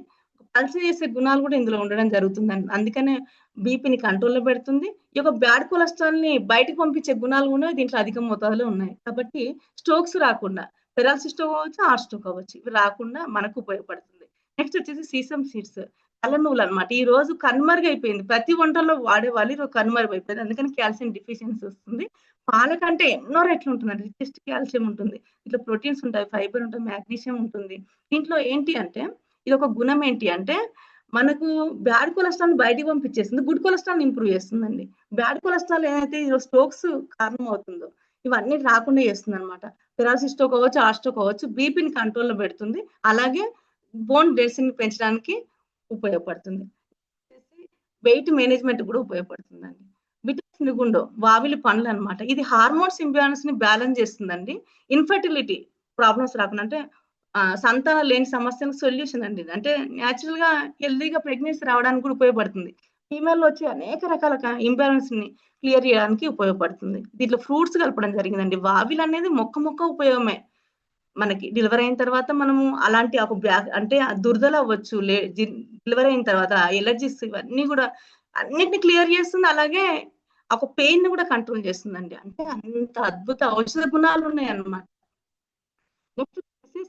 పల్స్ చేసే గుణాలు కూడా ఇందులో ఉండడం జరుగుతుందండి. అందుకనే బీపీని కంట్రోల్లో పెడుతుంది. ఈ యొక్క బ్యాడ్ కొలెస్ట్రాల్ ని బయటకు పంపించే గుణాలు కూడా దీంట్లో అధిక మోతాదులో ఉన్నాయి. కాబట్టి స్ట్రోక్స్ రాకుండా, పెరాలసిస్ స్ట్రోక్ అవ్వచ్చు, హార్ట్ స్ట్రోక్ అవ్వచ్చు, ఇవి రాకుండా మనకు ఉపయోగపడుతుంది. నెక్స్ట్ వచ్చేసి సీసమ్ సీడ్స్, తెల్ల నువ్వులు అనమాట. ఈ రోజు కనుమరుగైపోయింది. ప్రతి వంటల్లో వాడేవాళ్ళు ఈరోజు కనుమరుగైపోయింది. అందుకని కాల్షియం డిఫిషియన్సీ వస్తుంది. పాల కంటే ఎన్నో రెట్లు ఉంటుందండి. రిచెస్ట్ కాల్షియం ఉంటుంది, ఇట్లా ప్రోటీన్స్ ఉంటాయి, ఫైబర్ ఉంటుంది, మాగ్నీషియం ఉంటుంది. దీంట్లో ఏంటి అంటే ఇది ఒక గుణం ఏంటి అంటే మనకు బ్యాడ్ కొలెస్ట్రాల్ బయటికి పంపించేస్తుంది, గుడ్ కొలెస్ట్రాల్ ఇంప్రూవ్ చేస్తుందండి. బ్యాడ్ కొలెస్ట్రాల్ ఏదైతే స్ట్రోక్స్ కారణం అవుతుందో ఇవన్నీ రాకుండా చేస్తుంది అనమాట. పెరాలసిస్ స్ట్రోక్ అవ్వచ్చు, హార్ట్ స్ట్రోక్ అవ్వచ్చు, బీపీని కంట్రోల్లో పెడుతుంది. అలాగే బోన్ డెన్సిటీని పెంచడానికి ఉపయోగపడుతుంది. వెయిట్ మేనేజ్మెంట్ కూడా ఉపయోగపడుతుందండి. విటమిన్ నిగుండో, వావిలి పండ్లు అనమాట. ఇది హార్మోన్స్ ఇంబ్యాలెన్స్ ని బ్యాలెన్స్ చేస్తుందండి. ఇన్ఫర్టిలిటీ ప్రాబ్లమ్స్ రాకుండా, అంటే సంతానం లేని సమస్యలకు సొల్యూషన్ అండి. అంటే న్యాచురల్ గా హెల్దీగా ప్రెగ్నెన్సీ రావడానికి కూడా ఉపయోగపడుతుంది. ఫీమేల్ వచ్చి అనేక రకాల ఇంబ్యాలెన్స్ ని క్లియర్ చేయడానికి ఉపయోగపడుతుంది. దీంట్లో ఫ్రూట్స్ కలపడం జరిగిందండి. వావిల్ అనేది మొక్క ఉపయోగమే. మనకి డెలివరీ అయిన తర్వాత మనము అలాంటి ఒక అంటే దురదలు అవ్వచ్చు, డెలివరీ అయిన తర్వాత ఎలర్జీస్ ఇవన్నీ కూడా అన్నిటిని క్లియర్ చేస్తుంది. అలాగే ఒక పెయిన్ ని కూడా కంట్రోల్ చేస్తుందండి. అంటే అంత అద్భుత ఔషధ గుణాలు ఉన్నాయి అన్నమాట. నెక్స్ట్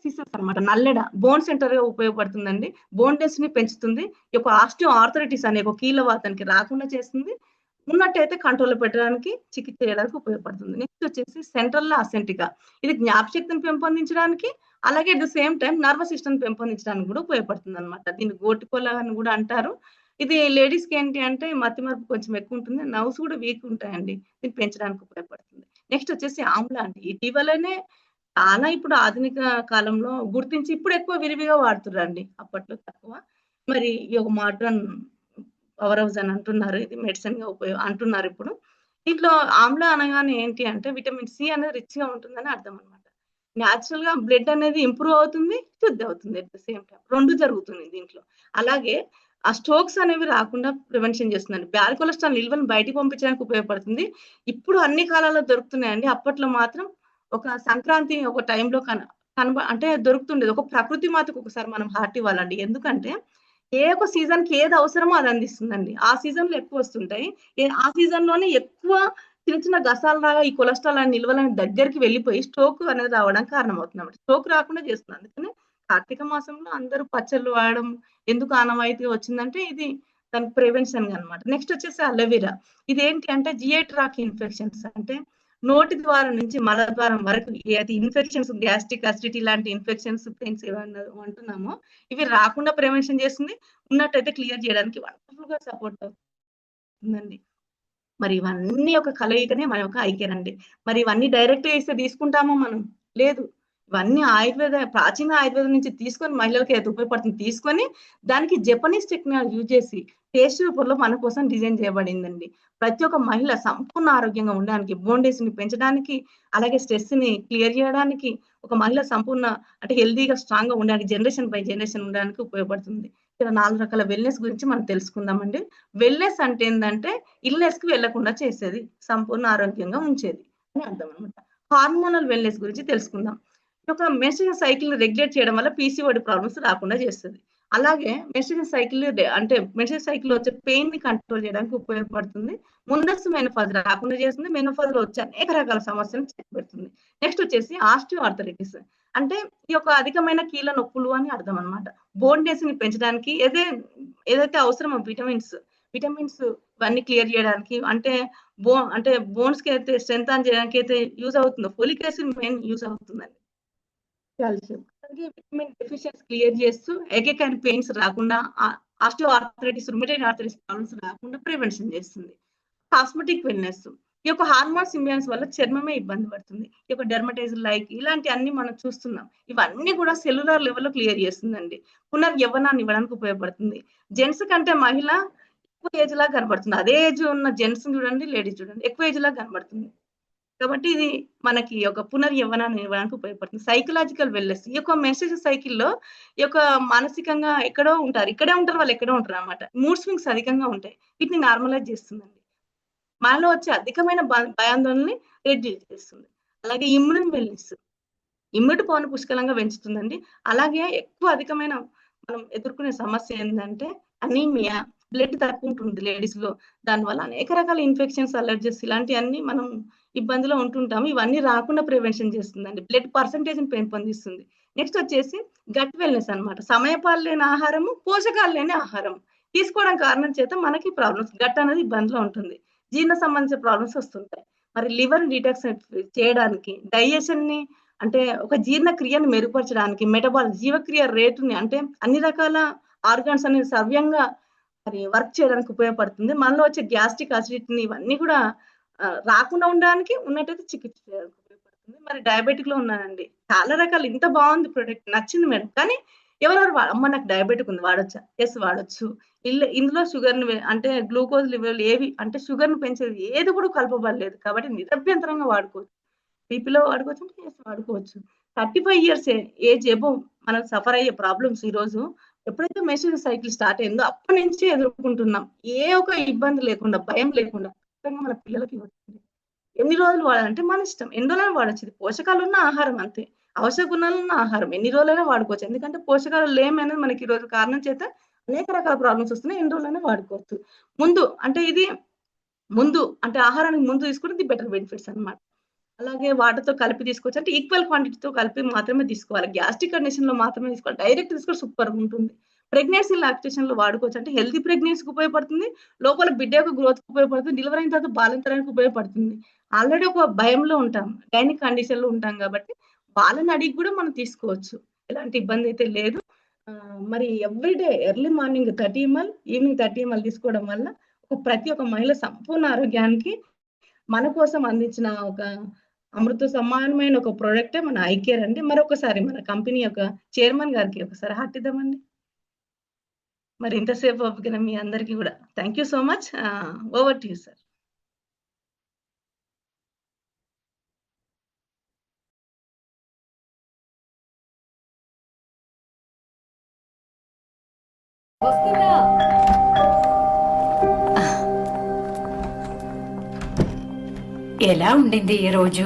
సిసస్ అనమాట, నల్లెడ బోన్ సెంటర్ గా ఉపయోగపడుతుందండి. బోన్ డెన్సిటీని పెంచుతుంది. ఈ యొక్క ఆస్టియో ఆర్థరైటిస్ అనే ఒక కీలవాతానికి రాకుండా చేస్తుంది. ఉన్నట్టయితే కంట్రోల్ పెట్టడానికి, చికిత్స చేయడానికి ఉపయోగపడుతుంది. నెక్స్ట్ వచ్చేసి సెంట్రల్ అసెంటికా, ఇది జ్ఞాపశక్తిని పెంపొందించడానికి, అలాగే at the same time nervous system పెంపొందించడానికి కూడా ఉపయోగపడుతుంది అనమాట. దీన్ని గోటికోల అని కూడా అంటారు. ఇది లేడీస్ కి ఏంటి అంటే మతి మరుపు కొంచెం ఎక్కువ ఉంటుంది, నర్వ్స్ కూడా వీక్ ఉంటాయండి. దీన్ని పెంచడానికి ఉపయోగపడుతుంది. నెక్స్ట్ వచ్చేసి ఆమ్లా అండి. ఇటీవలనే చాలా ఇప్పుడు ఆధునిక కాలంలో గుర్తించి ఇప్పుడు ఎక్కువ విరివిగా వాడుతుర్రండి, అప్పట్లో తక్కువ. మరి ఈ యొక్క మోడ్రన్ పవర్ హౌస్ అని అంటున్నారు, ఇది మెడిసిన్ గా అంటున్నారు ఇప్పుడు. దీంట్లో ఆమ్లా అనగానే ఏంటి అంటే విటమిన్ సి అనేది రిచ్ గా ఉంటుందని అర్థం అనమాట. న్యాచురల్ గా బ్లడ్ అనేది ఇంప్రూవ్ అవుతుంది, శుద్ధి అవుతుంది. అట్ ద సేమ్ టైం రెండు జరుగుతుంది దీంట్లో. అలాగే ఆ స్ట్రోక్స్ అనేవి రాకుండా ప్రివెన్షన్ చేస్తుందండి. బ్యాడ్ కొలెస్ట్రాల్ నిల్వను బయటికి పంపించడానికి ఉపయోగపడుతుంది. ఇప్పుడు అన్ని కాలాల్లో దొరుకుతున్నాయండి. అప్పట్లో మాత్రం ఒక సంక్రాంతి ఒక టైంలో అంటే దొరుకుతుండేది. ఒక ప్రకృతి మాతకు ఒకసారి మనం హార్ట్ ఇవ్వాలండి. ఎందుకంటే ఏ ఒక సీజన్ కి ఏది అవసరమో అది అందిస్తుందండి. ఆ సీజన్ లో ఎక్కువ వస్తుంటాయి. ఆ సీజన్ లోనే ఎక్కువ చిన్న గసాలు లాగా ఈ కొలెస్ట్రాల్ అనే నిల్వలని దగ్గరికి వెళ్ళిపోయి స్ట్రోక్ అనేది రావడానికి కారణమవుతుంది అన్నమాట. స్ట్రోక్ రాకుండా చేస్తుంది. అందుకని కార్తీక మాసంలో అందరూ పచ్చళ్ళు వాడడం ఎందుకు ఆనవాయితీగా వచ్చిందంటే ఇది దానికి ప్రివెన్షన్ అన్నమాట. నెక్స్ట్ వచ్చేసి అలోవెరా. ఇదేంటి అంటే జిఐ ట్రాక్ ఇన్ఫెక్షన్స్, అంటే నోటి ద్వారం నుంచి మల ద్వారం వరకు ఏది ఇన్ఫెక్షన్స్, గ్యాస్ట్రిక్ అసిడిటీ లాంటి ఇన్ఫెక్షన్స్, పెయిన్స్ ఏమన్నా అంటున్నామో ఇవి రాకుండా ప్రివెన్షన్ చేస్తుంది. ఉన్నట్టయితే క్లియర్ చేయడానికి వండర్ఫుల్ గా సపోర్ట్ అవుతుందండి. మరి ఇవన్నీ ఒక కలయికనే మన యొక్క ఐక్యర్ అండి. మరి ఇవన్నీ డైరెక్ట్ ఇస్తే తీసుకుంటామో మనం? లేదు. ఇవన్నీ ప్రాచీన ఆయుర్వేదం నుంచి తీసుకొని మహిళలకి అయితే ఉపయోగపడుతుంది. తీసుకొని దానికి జపనీస్ టెక్నాలజీ యూజ్ చేసి టేస్ట్ రూపంలో మన కోసం డిజైన్ చేయబడిందండి. ప్రతి ఒక్క మహిళ సంపూర్ణ ఆరోగ్యంగా ఉండడానికి, బోన్ డెన్సిటీని పెంచడానికి, అలాగే స్ట్రెస్ ని క్లియర్ చేయడానికి, ఒక మహిళ సంపూర్ణ అంటే హెల్దీగా స్ట్రాంగ్ గా ఉండడానికి, జనరేషన్ బై జనరేషన్ ఉండడానికి ఉపయోగపడుతుంది. ఇక్కడ 4 రకాల వెల్నెస్ గురించి మనం తెలుసుకుందామండి. వెల్నెస్ అంటే ఏంటంటే ఇల్నెస్ కి వెళ్లకుండా చేసేది, సంపూర్ణ ఆరోగ్యంగా ఉంచేది అని అర్థం అనమాట. హార్మోనల్ వెల్నెస్ గురించి తెలుసుకుందాం. ఒక మెన్స్ట్రుయల్ సైకిల్ ని రెగ్యులేట్ చేయడం వల్ల పీసీఓడి ప్రాబ్లమ్స్ రాకుండా చేస్తుంది. అలాగే మెన్స్ట్రుయేషన్ సైకిల్ అంటే మెన్స్ట్రుయేషన్ సైకిల్ వచ్చే పెయిన్ ని కంట్రోల్ చేయడానికి ఉపయోగపడుతుంది. ముందస్తు మెనోపాజ్ రాకుండా చేస్తుంది. మెనోపాజ్ లో వచ్చే అనేక రకాల సమస్యలను చెక్ పెడుతుంది. నెక్స్ట్ వచ్చేసి ఆస్టియో ఆర్థరైటిస్ అంటే ఈ యొక్క అధికమైన కీళ్ళ నొప్పులు అని అర్థం అన్నమాట. బోన్ డెన్సిటీని పెంచడానికి ఏదైతే అవసరమో విటమిన్స్ ఇవన్నీ క్లియర్ చేయడానికి అంటే బోన్స్ కి అయితే స్ట్రెంగ్ చేయడానికి అయితే యూజ్ అవుతుందో ఫోలిక్ యాసిడ్ మెయిన్ యూజ్ అవుతుందండి. కాల్షియం అలాగే విటమిన్ డెఫిషియన్సీ క్లియర్ చేస్తూ ఎగెక్ అండ్ పెయిన్స్ రాకుండా osteo arthritis rheumatoid arthritis problems రాకుండా ప్రివెన్షన్ చేస్తుంది. కాస్మెటిక్ వెల్నెస్ ఈ యొక్క హార్మోన్స్ ఇంబ్యాలెన్స్ వల్ల చర్మమే ఇబ్బంది పడుతుంది. ఈ యొక్క డెర్మటైజ్ లైక్ ఇలాంటి అన్ని మనం చూస్తున్నాం. ఇవన్నీ కూడా సెల్యులర్ లెవెల్లో క్లియర్ చేస్తుందండి. పునర్యవ్వనాన్ని ఇవ్వడానికి ఉపయోగపడుతుంది. జెంట్స్ కంటే మహిళ ఎక్కువ ఏజ్ లా కనబడుతుంది. అదే ఏజ్ ఉన్న జెంట్స్ చూడండి, లేడీస్ చూడండి ఎక్కువ ఏజ్ లా కనబడుతుంది. కాబట్టి ఇది మనకి ఒక పునర్యవ్వనాన్ని ఇవ్వడానికి ఉపయోగపడుతుంది. సైకలాజికల్ వెల్నెస్ ఈ యొక్క మెన్స్ట్రుయేషన్ సైకిల్లో ఈ యొక్క మానసికంగా ఇక్కడే ఉంటారు వాళ్ళు ఎక్కడో ఉంటారు అన్నమాట. మూడ్ స్వింగ్స్ అధికంగా ఉంటాయి. వీటిని నార్మలైజ్ చేస్తుందండి. మనలో వచ్చే అధికమైన భయాందోళనని రెడ్యూస్ చేస్తుంది. అలాగే ఇమ్యూన్ వెల్నెస్ ఇమ్యూనిటీ పవర్ని పుష్కలంగా పెంచుతుందండి. అలాగే అధికమైన మనం ఎదుర్కొనే సమస్య ఏంటంటే అనీమియా, బ్లడ్ తక్కువ ఉంటుంది లేడీస్ లో. దానివల్ల అనేక రకాల ఇన్ఫెక్షన్స్, అలర్జీస్ ఇలాంటివన్నీ మనం ఇబ్బందిలో ఉంటుంటాము. ఇవన్నీ రాకుండా ప్రివెన్షన్ చేస్తుందండి. బ్లడ్ పర్సంటేజ్ పెంపొందిస్తుంది. నెక్స్ట్ వచ్చేసి గట్ వెల్నెస్ అన్నమాట. సమయపాలు లేని ఆహారము, పోషకాలు లేని ఆహారం తీసుకోవడం కారణం చేత మనకి ప్రాబ్లమ్స్ గట్ అనేది ఇబ్బందిలో ఉంటుంది. జీర్ణ సంబంధించిన ప్రాబ్లమ్స్ వస్తుంటాయి. మరి లివర్ డీటాక్స్ చేయడానికి, డైజెషన్ ని అంటే ఒక జీర్ణ క్రియను మెరుగుపరచడానికి, జీవక్రియ రేటుని అంటే అన్ని రకాల ఆర్గాన్స్ అనేది సవ్యంగా మరి వర్క్ చేయడానికి ఉపయోగపడుతుంది. మనలో వచ్చే గ్యాస్ట్రిక్ అసిడిటీని ఇవన్నీ కూడా రాకుండా ఉండడానికి ఉన్నట్టయితే చికిత్స చేయడానికి ఉపయోగపడుతుంది. మరి డయాబెటిక్ లో ఉన్నానండి. చాలా రకాలు ఇంత బాగుంది ప్రొడక్ట్ నచ్చింది మేడం. కానీ ఎవరెవరు అమ్మ నాకు డయాబెటిక్ ఉంది వాడొచ్చా? ఎస్ వాడొచ్చు. ఇందులో షుగర్ ని అంటే గ్లూకోజ్ లెవెల్ ఏవి అంటే షుగర్ ని పెంచేది ఏది కూడా కలపబడలేదు. కాబట్టి నిరభ్యంతరంగా వాడుకోవచ్చు. బీపీలో వాడుకోవచ్చు అంటే ఎస్ వాడుకోవచ్చు. 35 years ఏజ్ ఎబో మనం సఫర్ అయ్యే ప్రాబ్లమ్స్ ఈ రోజు ఎప్పుడైతే మెన్స్ట్రుయేషన్ సైకిల్ స్టార్ట్ అయిందో అప్పటి నుంచి ఎదుర్కొంటున్నాం. ఏ ఒక ఇబ్బంది లేకుండా, భయం లేకుండా మన పిల్లలకి వచ్చింది. ఎన్ని రోజులు వాడాలంటే మన ఇష్టం. ఎన్ని రోజులైనా వాడచ్చు. ఇది పోషకాలు ఉన్న ఆహారం అంతే. అవసర గుణాలు ఉన్న ఆహారం ఎన్ని రోజులైనా వాడుకోవచ్చు. ఎందుకంటే పోషకాలు లేమనేది మనకి ఈ రోజు కారణం చేత అనేక రకాల ప్రాబ్లమ్స్ వస్తున్నాయి. ఎన్ని రోజులైనా వాడుకోవచ్చు. ముందు అంటే ఆహారానికి ముందు తీసుకుంటే బెటర్ బెనిఫిట్స్ అన్నమాట. అలాగే వాటర్తో కలిపి తీసుకోవచ్చు. అంటే ఈక్వల్ క్వాంటిటీతో కలిపి మాత్రమే తీసుకోవాలి. గ్యాస్ట్రిక్ కండిషన్ లో మాత్రమే తీసుకోవాలి. డైరెక్ట్ తీసుకోవాలి సూపర్ ఉంటుంది. ప్రెగ్నెన్సీ లాక్టేషన్ లో వాడుకోవచ్చు. అంటే హెల్తీ ప్రెగ్నెన్సీకి ఉపయోగపడుతుంది. లోపల బిడ్డ యొక్క గ్రోత్ కి ఉపయోగపడుతుంది. డెలివరీ అయిన తర్వాత బాలింతరానికి ఉపయోగపడుతుంది. ఆల్రెడీ ఒక భయంలో ఉంటాం, గైనిక్ కండిషన్ లో ఉంటాం కాబట్టి వాళ్ళని అడిగి కూడా మనం తీసుకోవచ్చు. ఎలాంటి ఇబ్బంది అయితే లేదు. మరి everyday early morning 30 ml, evening 30 ml తీసుకోవడం వల్ల ప్రతి ఒక్క మహిళ సంపూర్ణ ఆరోగ్యానికి మన కోసం అందించిన ఒక అమృత సమానమైన ఒక ప్రోడక్టే మన ఐకేర్ అండి. మరొకసారి మన కంపెనీ యొక్క చైర్మన్ గారికి ఒకసారి హార్టిద్దామండి. మరి ఇంతసేపు ఓపిక మీ అందరికీ కూడా thank you so much. Over to you sir. ఎలా ఉండింది ఈ రోజు?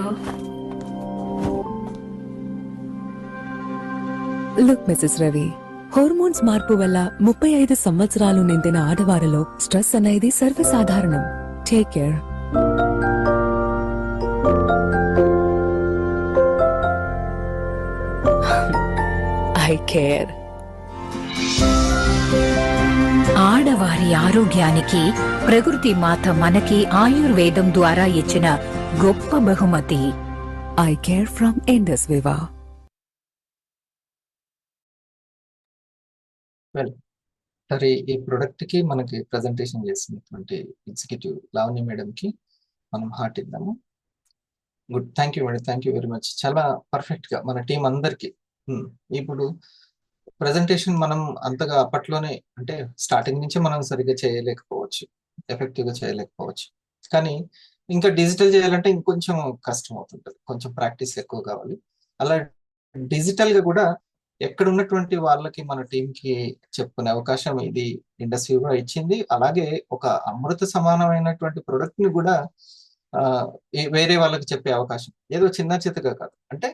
లుక్ మిసెస్ రవి, హార్మోన్స్ మార్పు వల్ల 35 సంవత్సరాలు నిండిన ఆడవారిలో స్ట్రెస్ అనేది సర్వసాధారణం. Take care. I care. ఆడవారి ఆరోగ్యానికి ప్రకృతి మాత మనకి ఆయుర్వేదం ద్వారా ఇచ్చిన గొప్ప బహుమతి. ICare from Indus Viva. సరే, ఈ ప్రొడక్ట్ కి మనకి ప్రెజెంటేషన్ చేసినటువంటి ఎగ్జిక్యూటివ్ లావణ్య మేడం కి మనం హార్ట్ ఇద్దాము. Good, thank you madam, thank you very much. చాలా పర్ఫెక్ట్ గా మన టీం అందరికి. ఇప్పుడు ప్రెజెంటేషన్ మనం అంతగా అప్పట్లోనే అంటే స్టార్టింగ్ నుంచి మనం సరిగ్గా చేయలేకపోవచ్చు, ఎఫెక్టివ్ గా చేయలేకపోవచ్చు. కానీ ఇంకా డిజిటల్ చేయాలంటే ఇంకొంచెం కష్టం అవుతుంటది, కొంచెం ప్రాక్టీస్ ఎక్కువ కావాలి. అలా డిజిటల్ గా కూడా ఎక్కడ ఉన్నటువంటి వాళ్ళకి మన టీం కి చెప్పుకునే అవకాశం ఇది ఇండస్ట్రీ కూడా ఇచ్చింది. అలాగే ఒక అమృత సమానమైనటువంటి ప్రొడక్ట్ ని కూడా వేరే వాళ్ళకి చెప్పే అవకాశం ఏదో చిన్న చితగా కాదు. అంటే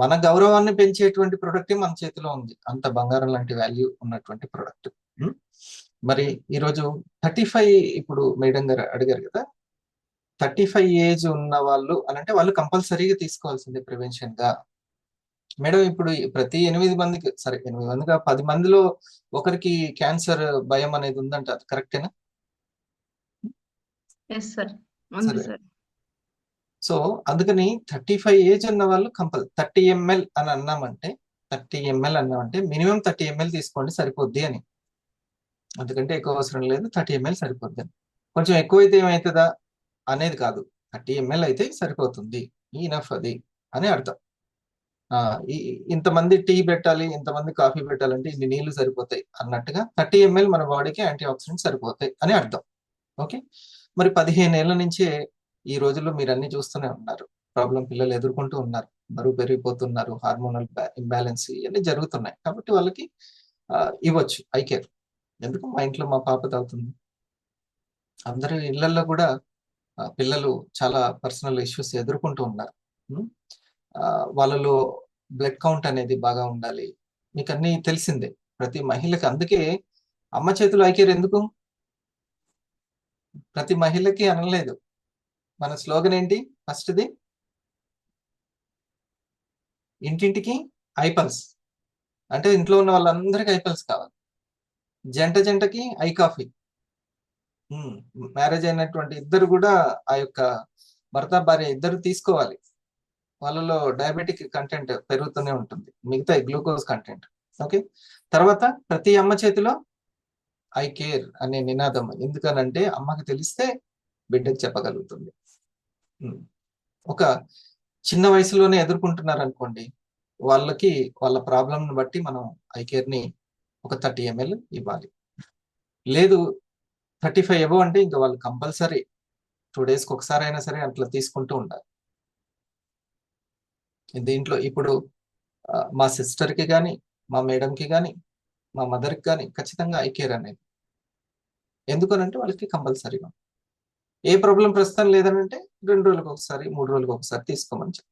మన గౌరవాన్ని పెంచేటువంటి ప్రొడక్ట్ మన చేతిలో ఉంది. అంత బంగారం లాంటి వాల్యూ ఉన్నటువంటి ప్రొడక్ట్. మరి ఈరోజు 35 ఇప్పుడు మేడం గారు అడిగారు కదా, 35 ఏజ్ ఉన్న వాళ్ళు అని అంటే వాళ్ళు కంపల్సరీగా తీసుకోవాల్సిందే ప్రివెన్షన్ గా. మేడం ఇప్పుడు ప్రతి 8 మందికి, సరే 8 మందిగా 10 మందిలో ఒకరికి క్యాన్సర్ భయం అనేది ఉందంట, అది కరెక్టేనా? ఎస్ సార్, ఉంది సరే. సార్. సో అందుకని 35 ఏజ్ ఉన్న వాళ్ళు 30 ml అని అన్నామంటే 30 ml అన్నామంటే మినిమం 30 ml తీసుకోండి సరిపోద్ది అని. అందుకంటే ఎక్కువ అవసరం లేదు, 30 ml సరిపోద్ది అని. కొంచెం ఎక్కువైతే ఏమవుతుందా అనేది కాదు, 30 ml అయితే సరిపోతుంది, ఈనఫ్ అది అని అర్థం. ఇంతమంది టీ పెట్టాలి, ఇంతమంది కాఫీ పెట్టాలంటే ఇన్ని నీళ్లు సరిపోతాయి అన్నట్టుగా 30 ml మన బాడీకి యాంటీ ఆక్సిడెంట్స్ సరిపోతాయి అని అర్థం. ఓకే, మరి 15 ఏళ్ల నుంచే ఈ రోజుల్లో మీరు అన్ని చూస్తూనే ఉన్నారు, ప్రాబ్లం పిల్లలు ఎదుర్కొంటూ ఉన్నారు, బరువు పెరిగిపోతున్నారు, హార్మోనల్ ఇంబ్యాలెన్స్ ఇవన్నీ జరుగుతున్నాయి. కాబట్టి వాళ్ళకి ఇవ్వచ్చు ఐ కేర్. ఎందుకు, మా ఇంట్లో మా పాప తాగుతుంది. అందరి ఇళ్లలో కూడా పిల్లలు చాలా పర్సనల్ ఇష్యూస్ ఎదుర్కొంటూ ఉన్నారు. వాళ్ళలో బ్లడ్ కౌంట్ అనేది బాగా ఉండాలి, మీకు అన్ని తెలిసిందే ప్రతి మహిళకి. అందుకే అమ్మ చేతులు ఐ కేర్ ఎందుకు ప్రతి మహిళకి అనలేదు. మన స్లోగన్ ఏంటి? ఫస్ట్ది ఇంటింటికి ఐపల్స్, అంటే ఇంట్లో ఉన్న వాళ్ళందరికీ ఐపల్స్ కావాలి. జంటకి ఐ కాఫీ. మ్యారేజ్ అయినటువంటి ఇద్దరు కూడా ఆ యొక్క భర్త భార్య ఇద్దరు తీసుకోవాలి. వాళ్ళలో డయాబెటిక్ కంటెంట్ పెరుగుతూనే ఉంటుంది, మిగతా గ్లూకోజ్ కంటెంట్. ఓకే, తర్వాత ప్రతి అమ్మ చేతిలో ఐ కేర్ అనే నినాదం. ఎందుకనంటే అమ్మకి తెలిస్తే బిడ్డకు చెప్పగలుగుతుంది. ఒక చిన్న వయసులోనే ఎదుర్కొంటున్నారు అనుకోండి, వాళ్ళకి వాళ్ళ ప్రాబ్లంని బట్టి మనం ఐ కేర్ని ఒక 30 ml ఇవ్వాలి. లేదు 35 అబవ్ అంటే ఇంకా వాళ్ళు కంపల్సరీ 2 daysకి ఒకసారి అయినా సరే అట్లా తీసుకుంటూ ఉండాలి. దీంట్లో ఇప్పుడు మా సిస్టర్కి కానీ, మా మేడంకి కానీ, మా మదర్కి కానీ ఖచ్చితంగా ఐ కేర్ అనేది. ఎందుకనంటే వాళ్ళకి కంపల్సరీగా ఏ ప్రాబ్లం ప్రస్తుతం లేదనంటే 2 రోజులకు ఒకసారి 3 రోజులకు ఒకసారి తీసుకోమని చెప్తాం.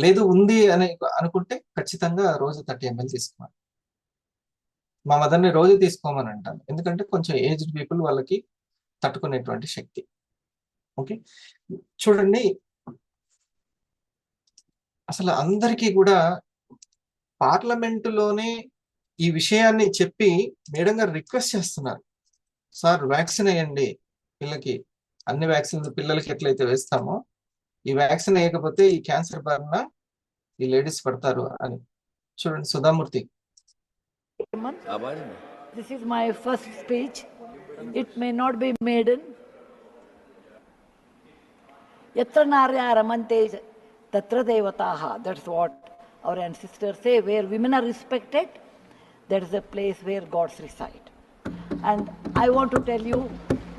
లేదు ఉంది అని అనుకుంటే ఖచ్చితంగా రోజు 30 ml తీసుకోవాలి. మా మదర్ని రోజు తీసుకోమని అంటాను, ఎందుకంటే కొంచెం ఏజ్డ్ పీపుల్ వాళ్ళకి తట్టుకునేటువంటి శక్తి. ఓకే, చూడండి అసలు అందరికీ కూడా పార్లమెంటులోనే ఈ విషయాన్ని చెప్పి మేడం గారు రిక్వెస్ట్ చేస్తున్నారు, సార్ వ్యాక్సిన్ వేయండి పిల్లలకి, అన్ని వ్యాక్సిన్ పిల్లలకి ఎట్లయితే వేస్తామో ఈ వ్యాక్సిన్ వేయకపోతే ఈ క్యాన్సర్ బారిన ఈ లేడీస్ పడతారు అని. చూడండి Sudha Murty. This is my first speech. It may not be maiden. Yatra narya ramante tatra devataha. That's what our ancestors say. Where women are respected, that is the place where gods reside. And I want to tell you,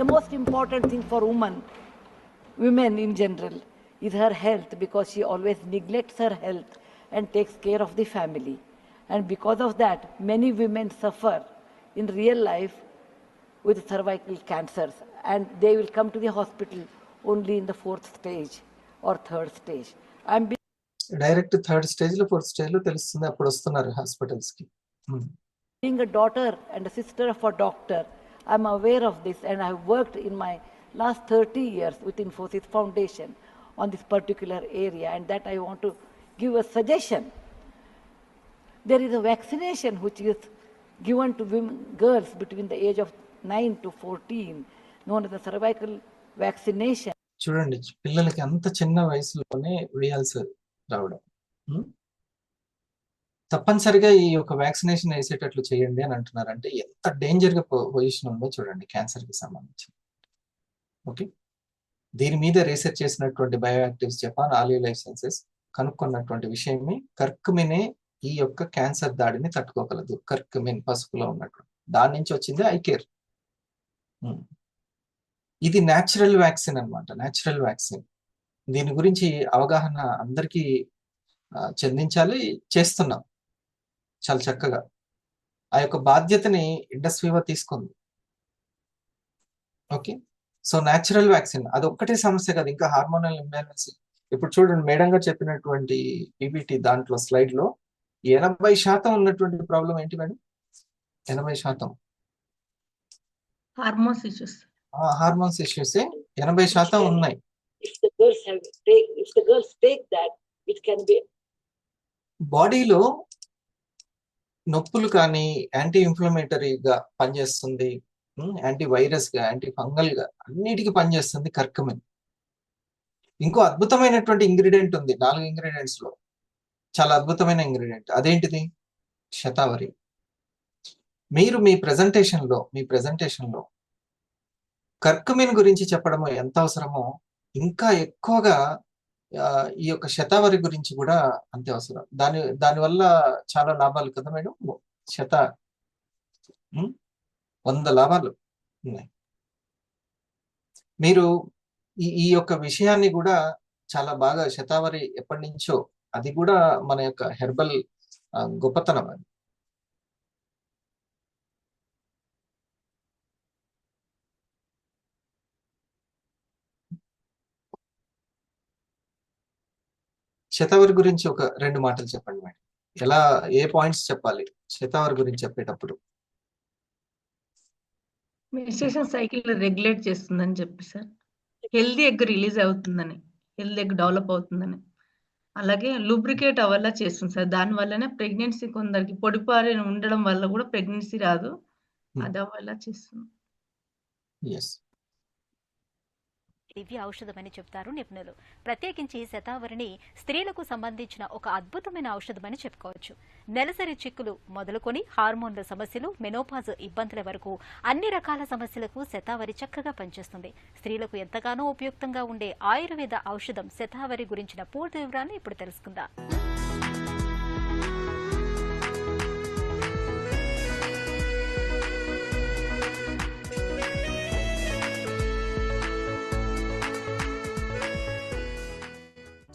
the most important thing for women in general, is her health, because she always neglects her health and takes care of the family. And because of that, many women suffer in real life with cervical cancers, and they will come to the hospital only in the 4th stage or 3rd stage. Direct 3rd stage లో 4th stage లో తెలుస్తుంది, అప్పుడు వస్తున్నారు hospitals కి. Being a daughter and a sister of a doctor, I'm aware of this, and I've worked in my last 30 years with Infosys Foundation on this particular area, and that I want to give a suggestion. There is a vaccination which is given to girls between the age of 9 to 14, known as the cervical vaccination. చూడండి పిల్లలకి అంత చిన్న వయసులోనే వేయాల్సి రావడం. తప్పనిసరిగా ఈ యొక్క వ్యాక్సినేషన్ వేసేటట్లు చేయండి అని అంటున్నారు. అంటే ఎంత డేంజర్ గా పొజిషన్ ఉందో చూడండి క్యాన్సర్ కి సంబంధించి. ఓకే, దీని మీద రీసెర్చ్ చేసినటువంటి బయోయాక్టివ్స్ జపాన్ ఆలివ్ లైఫ్ సైన్సెస్ కనుక్కున్నటువంటి విషయమే కర్కుమినే ఈ యొక్క క్యాన్సర్ దాడిని తట్టుకోగలదు. కర్కుమిన్ పసుపులో ఉన్నటువంటి దాని నుంచి వచ్చింది ఐ కేర్. ఇది న్యాచురల్ వ్యాక్సిన్ అన్నమాట, న్యాచురల్ వ్యాక్సిన్. దీని గురించి అవగాహన అందరికీ చెందించాలి, చేస్తున్నాం చాలా చక్కగా. ఆ యొక్క బాధ్యతని ఇండస్ట్రీవా తీసుకుంది. ఓకే, సో న్యాచురల్ వ్యాక్సిన్ అది ఒక్కటే సమస్య కాదు, ఇంకా హార్మోనల్ ఇంబ్యాలెన్స్ ఇప్పుడు చూడండి మేడం గారు చెప్పినటువంటి పీపీటీ దాంట్లో స్లైడ్ లో 80% ఉన్నటువంటి ప్రాబ్లం ఏంటి madam? 80% hormones issues. Hormones issues 80% ఉన్నాయి. If the girls take that, it can be. బాడీలో నొప్పులు కానీ యాంటీ ఇన్ఫ్లమేటరీగా పనిచేస్తుంది, యాంటీ వైరస్ గా, యాంటీ ఫంగల్ గా అన్నిటికీ పనిచేస్తుంది కర్కమిన్. ఇంకో అద్భుతమైనటువంటి ఇంగ్రీడియంట్ ఉంది 4 ఇంగ్రీడియంట్స్ లో, చాలా అద్భుతమైన ఇంగ్రీడియంట్. అదేంటిది? శతావరి. మీరు మీ ప్రెజెంటేషన్ లో కర్కమిన్ గురించి చెప్పడం ఎంత అవసరమో ఇంకా ఎక్కువగా ఈ యొక్క శతావరి గురించి కూడా అంతే అవసరం. దానివల్ల చాలా లాభాలు కదా మేడం. 100 లాభాలు ఉన్నాయి. మీరు ఈ యొక్క విషయాన్ని కూడా చాలా బాగా, శతావరి ఎప్పటి నుంచో అది కూడా మన యొక్క హెర్బల్ గొప్పతనం అది. శతావరి గురించి ఒక 2 మాటలు చెప్పండి మేడం. ఎలా, ఏ పాయింట్స్ చెప్పాలి శతావరి గురించి చెప్పేటప్పుడు? మెన్స్ట్రుయేషన్ సైకిల్ రెగ్యులేట్ చేస్తుందని చెప్పి సార్. హెల్దీ ఎగ్ రిలీజ్ అవుతుందని, హెల్దీ ఎగ్ డెవలప్ అవుతుందని, అలాగే లూబ్రికేట్ అవ్వాలా చేస్తుంది సార్. దాని వల్లనే ప్రెగ్నెన్సీ, కొందరికి పొడిపారి ఉండడం వల్ల కూడా ప్రెగ్నెన్సీ రాదు, అది అవ్వాలా చేస్తుంది. దివ్య ఔషధమని చెప్తారు నిపుణులు. ప్రత్యేకించి శతావరిని స్త్రీలకు సంబంధించిన ఒక అద్భుతమైన ఔషధమని చెప్పుకోవచ్చు. నెలసరి చిక్కులు మొదలుకొని హార్మోన్ల సమస్యలు, మెనోపాజ్ ఇబ్బందుల వరకు అన్ని రకాల సమస్యలకు శతావరి చక్కగా పనిచేస్తుంది. స్త్రీలకు ఎంతగానో ఉపయుక్తంగా ఉండే ఆయుర్వేద ఔషధం శతావరి గురించిన పూర్తి వివరాలను ఇప్పుడు తెలుసుకుందాం.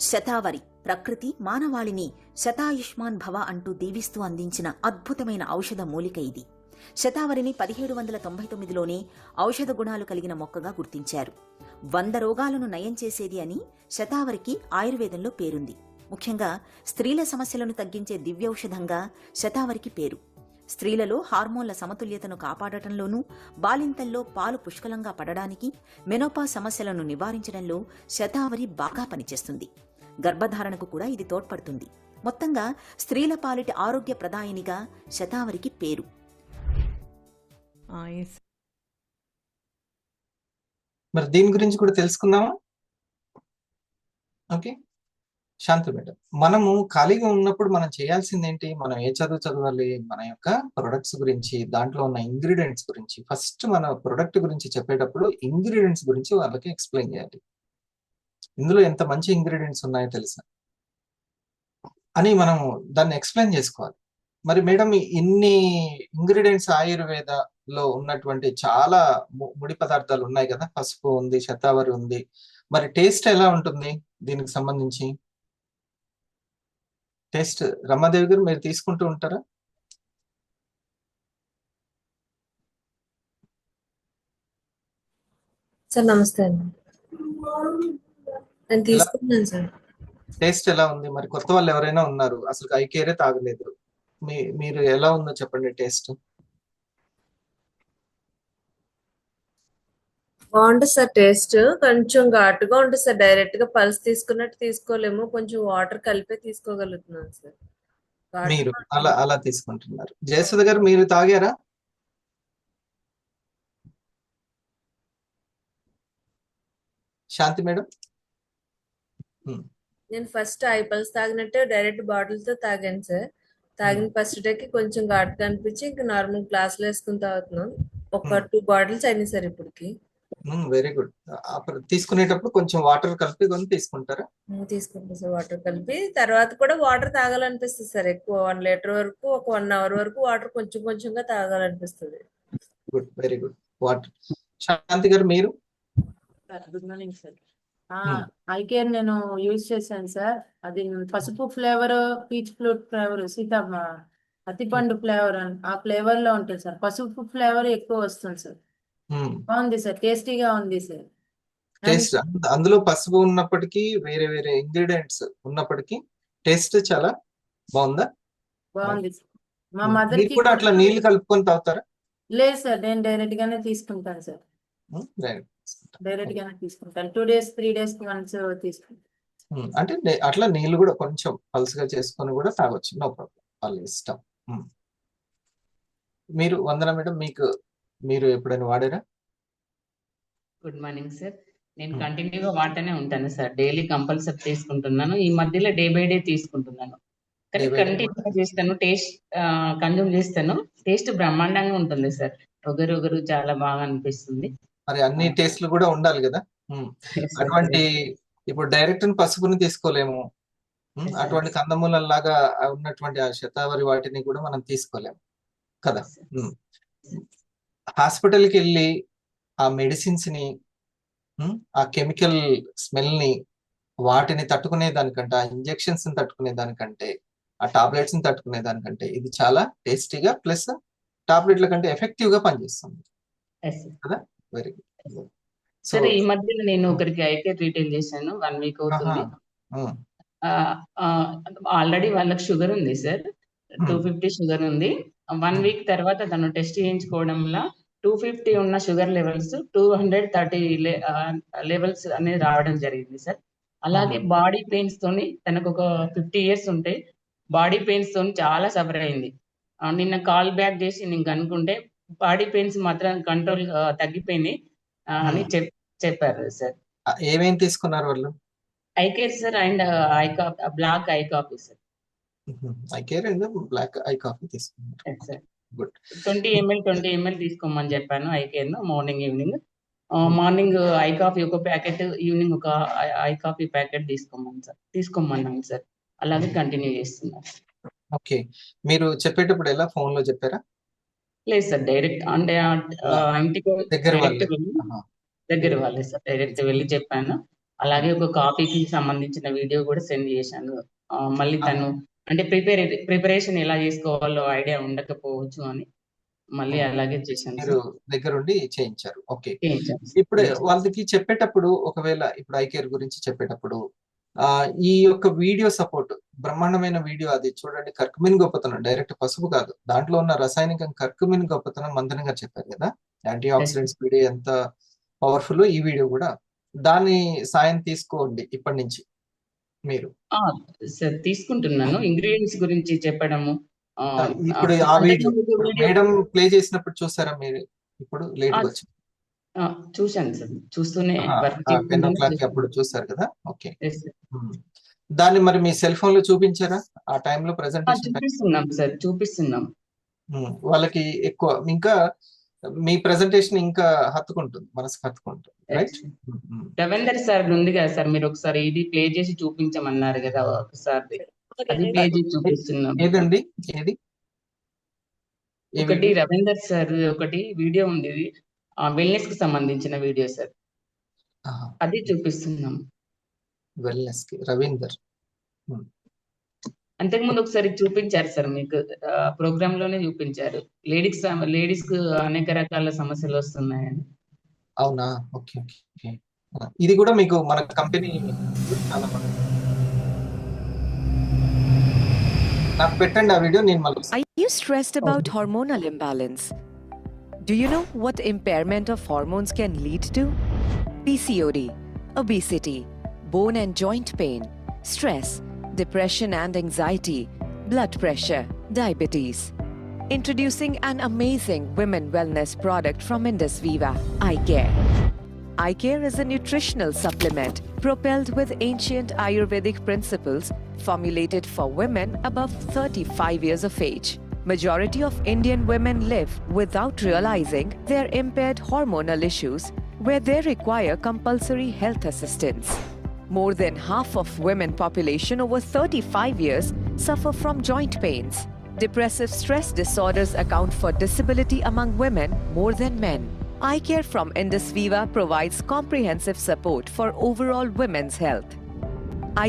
శతావరి ప్రకృతి మానవాళిని శతాయుష్మాన్ భవ అంటూ దీవిస్తూ అందించిన అద్భుతమైన ఔషధ మూలిక ఇది. శతావరిని 1799లోనే ఔషధ గుణాలు కలిగిన మొక్కగా గుర్తించారు. 100 రోగాలను నయం చేసేది అని శతావరికి ఆయుర్వేదంలో పేరుంది. ముఖ్యంగా స్త్రీల సమస్యలను తగ్గించే దివ్యౌషధంగా శతావరికి పేరు. స్త్రీలలో హార్మోన్ల సమతుల్యతను కాపాడటంలోనూ, బాలింతల్లో పాలు పుష్కలంగా పడడానికి, మెనోపా సమస్యలను నివారించడంలో శతావరి బాగా పనిచేస్తుంది. గర్భధారణకు కూడా ఇది తోడ్పడుతుంది. మొత్తంగా స్త్రీల పాలిటి ఆరోగ్య ప్రదాయినిగా శతావరికి పేరు. మరి దీని గురించి కూడా తెలుసుకుందామా? ఓకే శాంతి మేడం, మనము ఖాళీగా ఉన్నప్పుడు మనం చేయాల్సింది ఏంటి? మనం ఏ చదవాలి? మన యొక్క ప్రొడక్ట్స్ గురించి, దాంట్లో ఉన్న ఇంగ్రీడియంట్స్ గురించి. ఫస్ట్ మన ప్రొడక్ట్ గురించి చెప్పేటప్పుడు ఇంగ్రీడియంట్స్ గురించి వాళ్ళకి ఎక్స్ప్లెయిన్ చేయాలి. ఇందులో ఎంత మంచి ఇంగ్రీడియంట్స్ ఉన్నాయో తెలుసా అని మనం దాన్ని ఎక్స్ప్లెయిన్ చేసుకోవాలి. మరి మేడం, ఇన్ని ఇంగ్రీడియంట్స్ ఆయుర్వేదలో ఉన్నటువంటి చాలా ముడి పదార్థాలు ఉన్నాయి కదా, పసుపు ఉంది, శతావరి ఉంది, మరి టేస్ట్ ఎలా ఉంటుంది దీనికి సంబంధించి? టేస్ట్ రమాదేవి గారు మీరు తీసుకుంటూ ఉంటారా? సార్ నమస్తే అండి, నేను తీసుకున్నాను సార్. టేస్ట్ ఎలా ఉంది? మరి కొత్త వాళ్ళు ఎవరైనా ఉన్నారు, అసలు ఐకేరే తాగలేదు, మీరు ఎలా ఉందో చెప్పండి టేస్ట్. బాగుంటుంది సార్ టేస్ట్, కొంచెం ఘాటుగా ఉంటుంది సార్. డైరెక్ట్ గా పల్స్ తీసుకున్నట్టు తీసుకోలేము, కొంచెం వాటర్ కలిపే తీసుకోగలుగుతున్నాను సార్. మీరు అలా తీసుకుంటున్నారు. జయసుధ గారు మీరు తాగారా? శాంతి మేడం? నేను ఫస్ట్ పల్స్ తాగినట్టే డైరెక్ట్ బాటిల్ తో తాగాను సార్. తాగిన ఫస్ట్ డేకి కొంచెం ఘాటుగా అనిపించి ఇంకా నార్మల్ గ్లాస్ లో వేసుకుని తాగుతున్నాను. ఒక 2 బాటిల్స్ అయినాయి సార్ ఇప్పటికి. Very good. తీసుకునేటప్పుడు కొంచెం వాటర్ కలిపి తీసుకుంటారా? తీసుకుంటాను సార్ వాటర్ కలిపి. తర్వాత కూడా వాటర్ తాగాలనిపిస్తుంది సార్, ఎక్కువ 1 లీటర్ వరకు, ఒక 1 అవర్ వరకు వాటర్ కొంచెం కొంచెంగా తాగాలనిపిస్తుంది. Good, very good. Water. Shanti గారు మీరు? Good morning sir. ఐకేర్ నేను యూజ్ చేశాను సార్. అది పసుపు ఫ్లేవర్, పీచ్ ఫ్రూట్ ఫ్లేవర్, అతిపండు ఫ్లేవర్ ఆ ఫ్లేవర్ లో ఉంటుంది సార్. పసుపు ఫ్లేవర్ ఎక్కువ వస్తుంది సార్. బాగుంది సార్, టేస్టీగా ఉంది సార్. టేస్ట్ అందులో పసుపు ఉన్నప్పటికీ వేరే వేరే ఇంగ్రీడియంట్స్ ఉన్నప్పటికీ టేస్ట్ చాలా బాగుందా? బాగుంది. మా ఉమ్. మదర్ మీరు కి కూడా అట్లా నీళ్లు కలుపుకొని తాగుతారా? లేదు సార్, నేను డైరెక్ట్ గానే తీసుకుంటాను సార్. Right. డైరెక్ట్ గానే తీసుకుంటాను. 2 days 3 days వన్స్ తీసుకుంటాను. అంటే అట్లా నీళ్లు కూడా కొంచెం పలుసుగా చేసుకొని కూడా తాగొచ్చు, నో ప్రాబ్లం, వాళ్ళ ఇష్టం. మీరు వందన మేడం, మీరు ఎప్పుడైనా వాడారా? Good morning sir. నేను కంటిన్యూగా వాడుతూనే ఉంటాను సార్. డైలీ కంపల్సరీ తీసుకుంటున్నాను. ఈ మధ్యలో డే బై డే తీసుకుంటున్నాను. కానీ Day by day కంటిన్యూగా చేస్తాను, టేస్ట్ కన్జ్యూమ్ చేస్తాను. టేస్ట్ బ్రహ్మాండంగా ఉంటుంది సార్. ఒగరు చాలా బాగా అనిపిస్తుంది. మరి అన్ని టేస్ట్లు కూడా ఉండాలి కదా. అటువంటి ఇప్పుడు డైరెక్ట్ పసుపుని తీసుకోలేము. అటువంటి కందమూలలాగా ఉన్నటువంటి ఆ శతావరి వాటిని కూడా మనం తీసుకోలేము కదా. హాస్పిటల్కి వెళ్ళి ఆ మెడిసిన్స్ ని, ఆ కెమికల్ స్మెల్ ని, వాటిని తట్టుకునే దానికంటే, ఆ ఇంజెక్షన్స్ ని తట్టుకునే దానికంటే, ఆ టాబ్లెట్స్ ని తట్టుకునే దానికంటే ఇది చాలా టేస్టీగా ప్లస్ టాబ్లెట్ల కంటే ఎఫెక్టివ్ గా పనిచేస్తుంది కదా. Very good. సరే, ఈ మధ్యలో నేను ఒకరికి ఐకే రీటైల్ చేశాను. 1 week అవుతుంది. ఆల్రెడీ వాళ్ళకి షుగర్ ఉంది సార్, 250 షుగర్ ఉంది. 1 week తర్వాత తను టెస్ట్ చేయించుకోవడంలో 250 ఉన్న షుగర్ లెవెల్స్ 230 లెవెల్స్ అనేది రావడం జరిగింది సార్. అలాగే బాడీ పెయిన్స్ తోని, తనకు ఒక 50 years ఉంటే బాడీ పెయిన్స్ తోని చాలా సఫర్ అయింది. నిన్న కాల్ బ్యాక్ చేసి నేను కనుక్కుంటే బాడీ పెయిన్స్ మాత్రం కంట్రోల్ తగ్గిపోయినాయి అని చెప్పారు సార్. ఏమేం తీసుకున్నారు వాళ్ళు? Eyecare sir and black eye coffee sir. Eyecare and black eye coffee తీసుకున్నారు సార్. గుడ్. 20 ml తీసుకోమని చెప్పాను ఐకేర్ ను, morning evening. Morning eye coffee ఒక ప్యాకెట్, ఈవినింగ్ ఒక ఐ కాఫీ ప్యాకెట్ తీసుకోమన్నాను సార్. అలాగే కంటిన్యూ చేస్తున్నారు. ఓకే, మీరు చెప్పేటప్పుడు ఎలా ఫోన్ లో చెప్పారా? లేదు సార్, డైరెక్ట్ అంటే ఇంటికి దగ్గర వాళ్ళే సార్, డైరెక్ట్ వెళ్ళి చెప్పాను. అలాగే ఒక కాఫీకి సంబంధించిన వీడియో కూడా సెండ్ చేశాను. మళ్ళీ తను అంటే ప్రిపరేషన్ ఎలా చేసుకోవాలో ఐడియా ఉండకపోవచ్చు అని మళ్ళీ అలాగే చేశాను. మీరు దగ్గరుండి చేయించారు. ఓకే, ఇప్పుడు వాళ్ళకి చెప్పేటప్పుడు, ఒకవేళ ఇప్పుడు ఐకేర్ గురించి చెప్పేటప్పుడు ఈ యొక్క వీడియో సపోర్ట్, బ్రహ్మాండమైన వీడియో అది చూడండి. కర్కుమిన్ గొప్పతనం, డైరెక్ట్ పసుపు కాదు, దాంట్లో ఉన్న రసాయనికం కర్కుమిన్ గొప్పతనం మందన గారు చెప్పారు కదా. యాంటీ ఆక్సిడెంట్స్ వీడియో ఎంత పవర్ఫుల్, ఈ వీడియో కూడా. దాని సాయం తీసుకోండి ఇప్పటి నుంచి మీరు. సార్ తీసుకుంటున్నాను. ఇంగ్రీడియంట్స్ గురించి చెప్పడము ఇప్పుడు ఆ వీడియో మేడం ప్లే చేసినప్పుడు చూసారా మీరు? ఇప్పుడు లేట్ వచ్చి చూశాను సార్, చూస్తూనే 10 o'clock అప్పుడు చూసారు కదా. ఓకే, దాన్ని మరి మీ సెల్ ఫోన్ లో చూపించారా ఆ టైంలో ప్రెజెంటేషన్? చూపిస్తున్నాం. వాళ్ళకి ఎక్కువ ఇంకా మీ ప్రెజెంటేషన్ ఇంకా హత్తుకుంటుంది, మనసుకు హత్తుకుంటుంది. రైట్. రవీందర్ సార్ ఉంది కదా సార్, మీరు ఒకసారి ఇది ప్లే చేసి చూపించమన్నారు కదా ఒకసారి, అది ప్లే చేసి చూపిస్తున్నాం. ఏదండి ఏది? ఒకటి రవీందర్ సార్ ఒకటి వీడియో ఉంది, వెల్నెస్ కి సంబంధించిన వీడియో సార్, అది చూపిస్తున్నాం. వెల్నెస్ కి రవీందర్ అంతకుముందు ఒకసారి చూపించారు సార్, మీకు ప్రోగ్రామ్ లోనే చూపించారు. లేడీస్ కు అనేక రకాల సమస్యలు వస్తున్నాయని. అవునా? Okay okay. ఇది కూడా మీకు మన కంపెనీ నాకు పెట్టండి ఆ వీడియో, నేను మళ్ళీ. Are you stressed about hormonal imbalance? Do you know what impairment of hormones can lead to? PCOD, obesity, bone and joint pain, stress, depression and anxiety, blood pressure, diabetes. Introducing an amazing women wellness product from Indus Viva, iCare. iCare is a nutritional supplement propelled with ancient Ayurvedic principles, formulated for women above 35 years of age. Majority of Indian women live without realizing their impaired hormonal issues, where they require compulsory health assistance. More than half of women population over 35 years suffer from joint pains. Depressive stress disorders account for disability among women more than men. iCare from Indus Viva provides comprehensive support for overall women's health.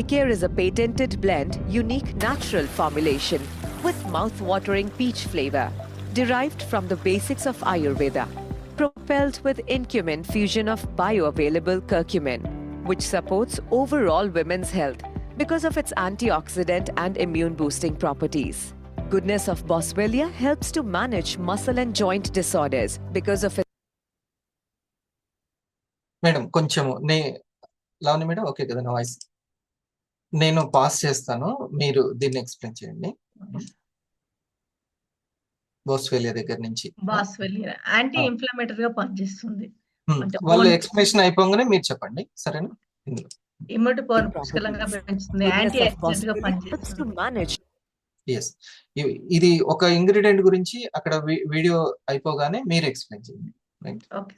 iCare is a patented blend, unique natural formulation with mouth-watering peach flavor, derived from the basics of Ayurveda. propelled with Incumin fusion of bioavailable curcumin, which supports overall women's health because of its antioxidant and immune boosting properties. Goodness of Boswellia helps to manage muscle and joint disorders because of its madam కొంచెము Lavanya madam okay కదా నా voice? నేను pass చేస్తాను, మీరు దీన్ని explain చేయండి. బోస్వేలియా దగ్గర నుంచి బాస్వెలియా యాంటీ ఇన్ఫ్లమేటరీ గా పనిచేస్తుంది. అంటే వాళ్ళ bone- ఎక్స్ప్లెనేషన్ అయిపోగానే మీరు చెప్పండి, సరేనా? ఇందులో ఇమ్యూనిటీ పవర్ పుష్కలంగా పెంచుతుంది, యాంటీ goodness of ఆక్సిడెంట్ గా Boswellia helps పనిచేస్తుంది. to manage ఎస్, ఇది ఒక ఇంగ్రీడియంట్ గురించి అక్కడ వీడియో అయిపోగానే మీరు ఎక్స్ప్లెయిన్ చేయండి. రైట్, ఓకే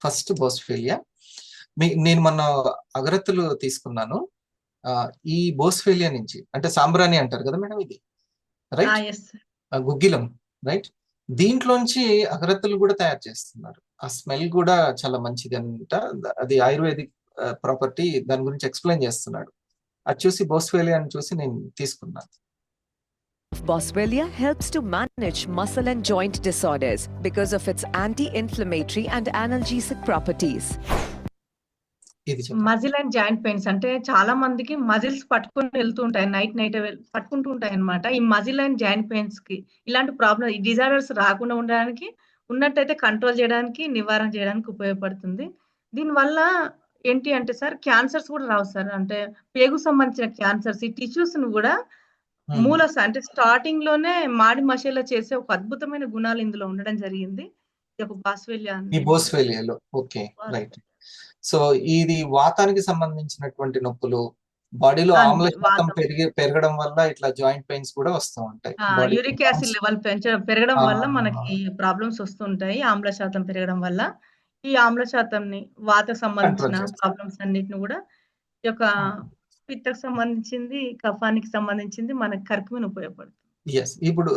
ఫస్ట్ బోస్ఫేలియా. నేను మొన్న అగరత్తులు తీసుకున్నాను. ఈ బోస్ఫేలియా నుంచి అంటే సాంబ్రాణి అంటారు కదా మేడం, ఇది రైట్, ఎస్ గుగ్గిలం రైట్, దీంట్లోంచి అగరత్తులు కూడా తయారు చేస్తున్నారు. ఆ స్మెల్ కూడా చాలా మంచిది అంట, అది ఆయుర్వేదిక్ ప్రాపర్టీ, దాని గురించి ఎక్స్ప్లెయిన్ చేస్తున్నాడు. అది చూసి బోస్ఫేలియా అని చూసి నేను తీసుకున్నాను. Boswellia helps to manage muscle and joint disorders because of its anti-inflammatory and analgesic properties. ఇది మజిల్ అండ్ జాయింట్ పెయిన్స్ అంటే చాలా మందికి మజిల్స్ పట్టుకుని వెళ్తూ ఉంటాయి, నైట్ పట్టుకుంటూ ఉంటాయి అన్నమాట. ఈ మజిల్ అండ్ జాయింట్ పెయిన్స్ కి ఇలాంటి ప్రాబ్లమ్, ఈ డిజార్డర్స్ రాకుండా ఉండడానికి, ఉన్నట్టయితే కంట్రోల్ చేయడానికి, నివారణ చేయడానికి ఉపయోగపడుతుంది. దీనివల్ల ఏంటి అంటే సార్, క్యాన్సర్స్ కూడా రావు సార్. అంటే పేగు సంబంధించిన క్యాన్సర్స్, ఈ టిష్యూస్ ను కూడా మూల అంటే స్టార్టింగ్ లోనే మాడి మషేలా చేసే ఒక అద్భుతమైన గుణాలు ఇందులో ఉండడం జరిగింది. ఇది ఒక బాస్వెలియా ఈ బోస్ఫేలియాలో. Okay right. సో ఇది వాతానికి సంబంధించినటువంటి నొప్పులు, బాడీలో ఆమ్ల శాతం పెరగడం వల్ల ఇట్లా జాయింట్ పెయిన్స్ కూడా వస్తూ ఉంటాయి. యూరిక్ యాసిడ్ లెవెల్ పెరగడం వల్ల మనకి ప్రాబ్లమ్స్ వస్తుంటాయి. ఆమ్ల శాతం పెరగడం వల్ల ఈ ఆమ్ల శాతంని, వాత సంబంధించిన ప్రాబ్లమ్స్ అన్నిటిని కూడా ఈ యొక్క పిత్తకు సంబంధించింది, కఫానికి సంబంధించింది మనకి కర్కుమిన్ ఉపయోగపడుతుంది. ఎస్, ఇప్పుడు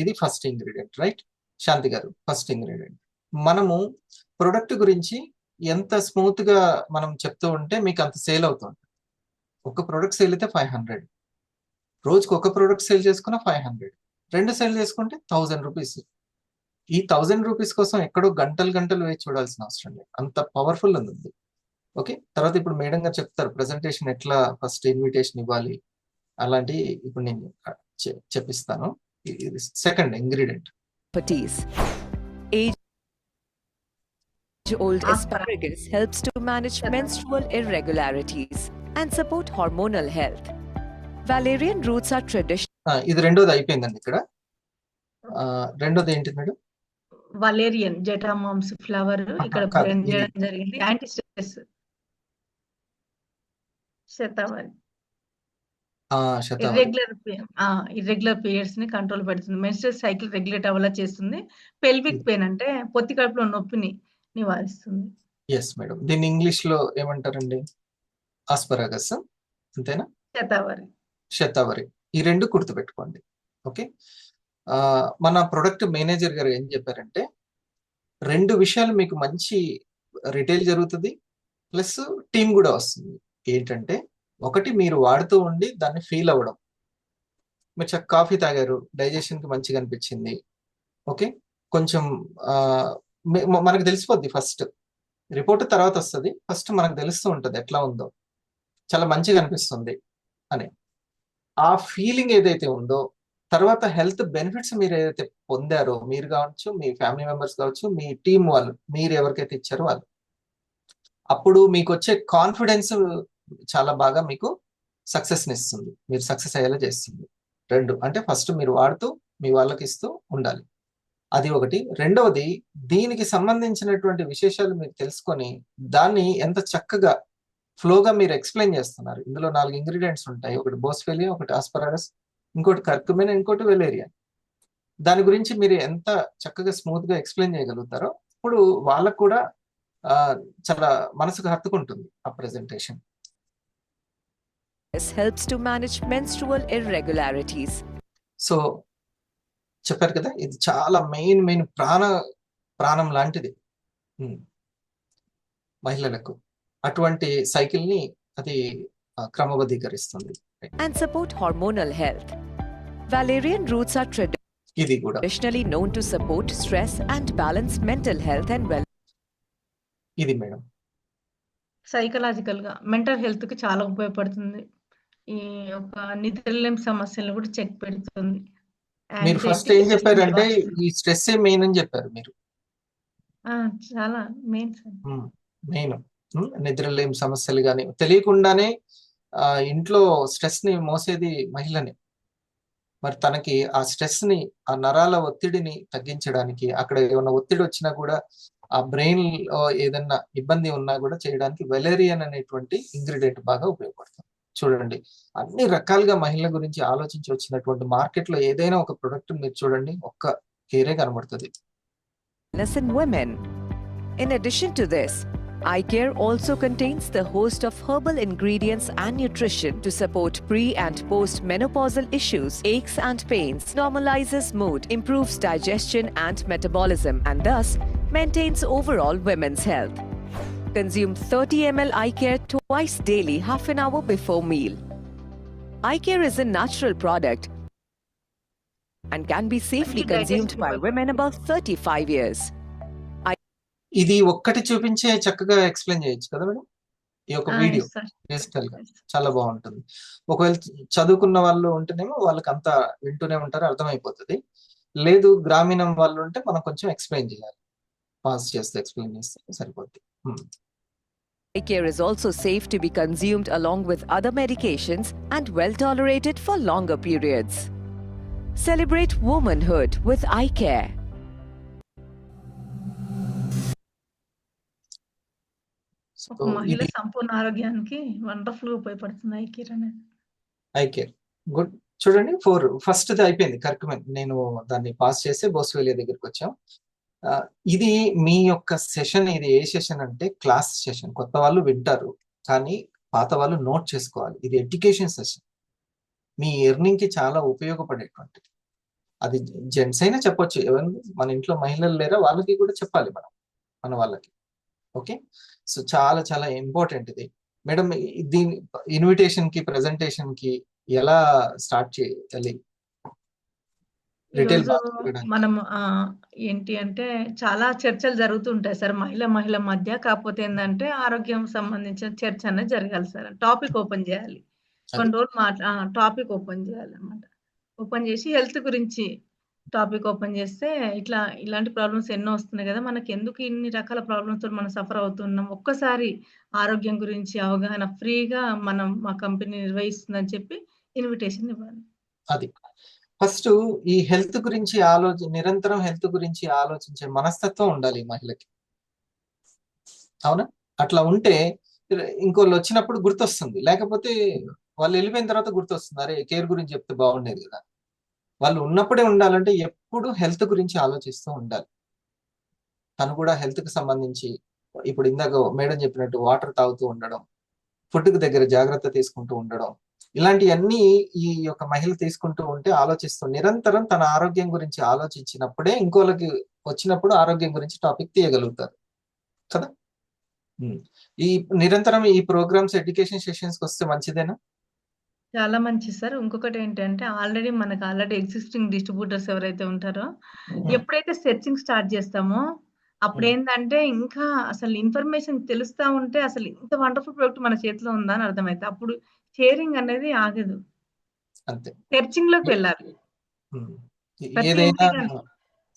ఇది ఫస్ట్ ఇంగ్రీడియంట్ రైట్. శాంతి గారు, ఫస్ట్ ఇంగ్రీడియంట్. మనము ప్రొడక్ట్ గురించి ఎంత స్మూత్ గా మనం చెప్తూ ఉంటే మీకు అంత సేల్ అవుతుంది. ఒక ప్రొడక్ట్ సేల్ అయితే 500, రోజుకి ఒక ప్రొడక్ట్ సేల్ చేసుకున్న 500, 2 సేల్ చేసుకుంటే 1000 రూపీస్. ఈ 1000 రూపీస్ కోసం ఎక్కడో గంటలు వేచి చూడాల్సిన అవసరం లేదు, అంత పవర్ఫుల్ ఉంది. ఓకే, తర్వాత ఇప్పుడు మేడం గారు చెప్తారు ప్రెజెంటేషన్ ఎట్లా ఫస్ట్ ఇన్విటేషన్ ఇవ్వాలి అలాంటి, ఇప్పుడు నేను చెప్పిస్తాను. ఇది second ingredient. Age-old asparagus helps to manage menstrual irregularities and support hormonal health. Valerian roots are traditional. ఇది రెండోది అయిపోయిందండి. ఇక్కడ రెండోది ఏంటి మేడం? వలేరియన్ జెటామామ్స్ ఫ్లవర్ ఇక్కడ బ్లెండ్ చేయడం జరిగింది. Anti stress shatavari, irregular periods ని కంట్రోల్ పెడుతుంది. మెన్స్ట్రువల్ సైకిల్ రెగ్యులేట్ అవ్వలా చేస్తుంది. పెల్విక్ పెయిన్ అంటే పొత్తి కడుపులో నొప్పిని నివారిస్తుంది. ఎస్ మేడం, దీన్ని ఇంగ్లీష్ లో ఏమంటారండి? ఆస్పరాగస్, అంతేనా? శతావరి. ఈ రెండు గుర్తుపెట్టుకోండి. ఓకే, మన ప్రొడక్ట్ మేనేజర్ గారు ఏం చెప్పారంటే 2 విషయాలు మీకు మంచి రిటైల్ జరుగుతుంది, ప్లస్ టీం కూడా వస్తుంది. ఏంటంటే ఒకటి, మీరు వాడుతూ ఉండి దాన్ని ఫీల్ అవ్వడం. మీరు కాఫీ తాగారు, డైజెషన్ కి మంచిగా అనిపించింది. ఓకే, కొంచెం మనకు తెలిసిపోద్ది, ఫస్ట్ రిపోర్ట్ తర్వాత వస్తుంది, ఫస్ట్ మనకు తెలుస్తూ ఉంటుంది ఎట్లా ఉందో, చాలా మంచిగా అనిపిస్తుంది అని. ఆ ఫీలింగ్ ఏదైతే ఉందో, తర్వాత హెల్త్ బెనిఫిట్స్ మీరు ఏదైతే పొందారో, మీరు కావచ్చు, మీ ఫ్యామిలీ మెంబర్స్ కావచ్చు, మీ టీం వాళ్ళు, మీరు ఎవరికైతే ఇచ్చారో వాళ్ళు, అప్పుడు మీకు వచ్చే కాన్ఫిడెన్స్ చాలా బాగా మీకు సక్సెస్ని ఇస్తుంది, మీరు సక్సెస్ అయ్యేలా చేస్తుంది. 2 అంటే ఫస్ట్ మీరు వాడుతూ మీ వాళ్ళకి ఇస్తూ ఉండాలి, అది ఒకటి. రెండవది, దీనికి సంబంధించినటువంటి విశేషాలు మీరు తెలుసుకొని దాన్ని ఎంత చక్కగా ఫ్లోగా మీరు ఎక్స్ప్లెయిన్ చేస్తున్నారు. ఇందులో 4 ఇంగ్రీడియంట్స్ ఉంటాయి, ఒకటి బోస్ఫేలియా, ఒకటి ఆస్పరాగస్, ఇంకోటి కర్కుమిన్, ఇంకోటి వెలేరియా. దాని గురించి మీరు ఎంత చక్కగా స్మూత్ గా ఎక్స్ప్లెయిన్ చేయగలుగుతారో ఇప్పుడు వాళ్ళకు కూడా చాలా మనసుకు హత్తుకుంటుంది ఆ presentation. helps to manage menstrual irregularities. So చెప్పారు కదా, ఇది చాలా మెయిన్ ప్రాణం లాంటిది మహిళలకు. అటువంటి సైకిల్ ని అది క్రమబద్ధీకరిస్తుంది. And support hormonal health. Valerian roots are ఇది కూడా Traditionally known to support stress and balance mental health and well. ఇది మేడం. సైకలాజికల్ గా మెంటల్ హెల్త్ కి చాలా ఉపయోగపడుతుంది. ఈ యొక్క నిద్రలేమి సమస్యలను కూడా చెక్ పెడుతుంది. మీరు ఫస్ట్ యాంగ్జైటీ, ఏం చెప్పారంటే డిప్రెషన్ ఈ స్ట్రెస్ మెయిన్ అని చెప్పారు మీరు. చాలా మెయిన్ సార్. మెయిన్ నిద్రలేమి సమస్యలు కానీ తెలియకుండానే ఇంట్లో స్ట్రెస్ ని మోసేది మహిళని. మరి తనకి ఆ స్ట్రెస్ ని, ఆ నరాల ఒత్తిడిని తగ్గించడానికి, అక్కడ ఏమైనా ఒత్తిడి వచ్చినా కూడా ఆ బ్రెయిన్ ఏదన్నా ఇబ్బంది ఉన్నా కూడా చేయడానికి వెలేరియన్ అనేటువంటి ఇంగ్రీడియంట్ బాగా ఉపయోగపడుతుంది. చూడండి, అన్ని రకాలుగా మహిళల గురించి ఆలోచించి వచ్చినటువంటి మార్కెట్ లో ఏదైనా ఒక ప్రొడక్ట్ మీరు చూడండి, ఒక్క కేరే కనబడుతుంది. In women. In addition to this, eye care also contains the host of herbal ingredients and nutrition to support pre- and post-menopausal issues, aches and pains, normalizes mood, improves digestion and metabolism, and thus maintains overall women's health. Consume 30 ml eye care twice daily, half an hour before meal. Eye care is a natural product and can be safely consumed by women above 35 years. ఇది ఒక్కటి చూపించే చక్కగా explain చేయొచ్చు కదా madam, ఈ యొక్క video digital గా చాలా బాగుంటుంది. ఒకవేళ చదువుకున్న వాళ్ళు ఉంటేనేమో వాళ్ళకి అంతా వింటూనే ఉంటారు, అర్థమైపోతుంది. లేదు గ్రామీణం వాళ్ళు ఉంటే మనం కొంచెం ఎక్స్ప్లెయిన్ చేయాలి, పాస్ చేస్తే ఎక్స్ప్లెయిన్ చేస్తే సరిపోద్ది. Eye care is also safe to be consumed along with other medications and well tolerated for longer periods. Celebrate womanhood with eye care. ఒక మహిళ సంపూర్ణ ఆరోగ్యానికి వండర్ఫుల్ గా ఉపయోగపడుతుంది ఐ కేర్ అనేది. I care good. చూడండి, ఫస్ట్ అయిపోయింది కరెక్ట్. నేను దాన్ని పాస్ చేసి బోస్వేలియా దగ్గరికి వచ్చాం. ఇది మీ యొక్క సెషన్. ఇది ఏ సెషన్ అంటే క్లాస్ సెషన్. కొత్త వాళ్ళు వింటారు కానీ పాత వాళ్ళు నోట్ చేసుకోవాలి. ఇది ఎడ్యుకేషన్ సెషన్, మీ ఎర్నింగ్ కి చాలా ఉపయోగపడేటువంటిది. అది జెంట్స్ అయినా చెప్పొచ్చు, ఎవరు మన ఇంట్లో మహిళలు లేరా వాళ్ళకి కూడా చెప్పాలి మనం, మన వాళ్ళకి. ఓకే, సో చాలా చాలా ఇంపార్టెంట్ ఇది మేడం. దీని ఇన్విటేషన్ కి, ప్రెజెంటేషన్ కి ఎలా స్టార్ట్ చేయాలి? రిటైల్ మనం ఏంటి అంటే చాలా చర్చలు జరుగుతుంటాయి సార్ మహిళ మధ్య. కాకపోతే ఏంటంటే ఆరోగ్యం సంబంధించిన చర్చ అనేది జరగాలి సార్. టాపిక్ ఓపెన్ చేయాలి, కొన్ని రోజులు టాపిక్ ఓపెన్ చేయాలన్నమాట. ఓపెన్ చేసి హెల్త్ గురించి టాపిక్ ఓపెన్ చేస్తే ఇలాంటి ప్రాబ్లమ్స్ ఎన్నో వస్తున్నాయి కదా, మనకి ఎందుకు ఇన్ని రకాల ప్రాబ్లమ్స్ తో మనం సఫర్ అవుతున్నాం, ఒక్కసారి ఆరోగ్యం గురించి అవగాహన ఫ్రీగా మా కంపెనీ నిర్వహిస్తుందని చెప్పి ఇన్విటేషన్ ఇవ్వాలి. అది ఫస్ట్. ఈ హెల్త్ గురించి నిరంతరం హెల్త్ గురించి ఆలోచించే మనస్తత్వం ఉండాలి ఈ మహిళకి, అవునా? అట్లా ఉంటే ఇంకోళ్ళు వచ్చినప్పుడు గుర్తొస్తుంది, లేకపోతే వాళ్ళు వెళ్ళిపోయిన తర్వాత గుర్తొస్తుంది, అరే కేర్ గురించి చెప్తే బాగుండేది కదా. వాళ్ళు ఉన్నప్పుడే ఉండాలంటే ఎప్పుడు హెల్త్ గురించి ఆలోచిస్తూ ఉండాలి. తను కూడా హెల్త్ కి సంబంధించి ఇప్పుడు ఇందాక మేడం చెప్పినట్టు వాటర్ తాగుతూ ఉండడం, ఫుడ్ కి దగ్గర జాగ్రత్త తీసుకుంటూ ఉండడం, ఇలాంటివన్నీ ఈ యొక్క మహిళ తీసుకుంటూ ఉంటే ఆలోచిస్తూ నిరంతరం తన ఆరోగ్యం గురించి ఆలోచించినప్పుడే ఇంకోళ్ళకి వచ్చినప్పుడు ఆరోగ్యం గురించి టాపిక్ తీయగలుగుతారు కదా. ఈ నిరంతరం ఈ ప్రోగ్రామ్స్, ఎడ్యుకేషన్ సెషన్స్ కి వస్తే మంచిదేనా? చాలా మంచిది సార్. ఇంకొకటి ఏంటంటే మనకు ఆల్రెడీ ఎగ్జిస్టింగ్ డిస్ట్రిబ్యూటర్స్ ఎవరైతే ఉంటారో ఎప్పుడైతే సెర్చింగ్ స్టార్ట్ చేస్తామో అప్పుడు ఏంటంటే ఇంకా అసలు ఇన్ఫర్మేషన్ తెలుస్తా ఉంటే అసలు ఇంత వండర్ఫుల్ ప్రొడక్ట్ మన చేతిలో ఉందా అని అర్థమైతే అప్పుడు షేరింగ్ అనేది ఆగదు, అంతే. సెర్చింగ్ లోకి వెళ్ళాలి. ఏదైనా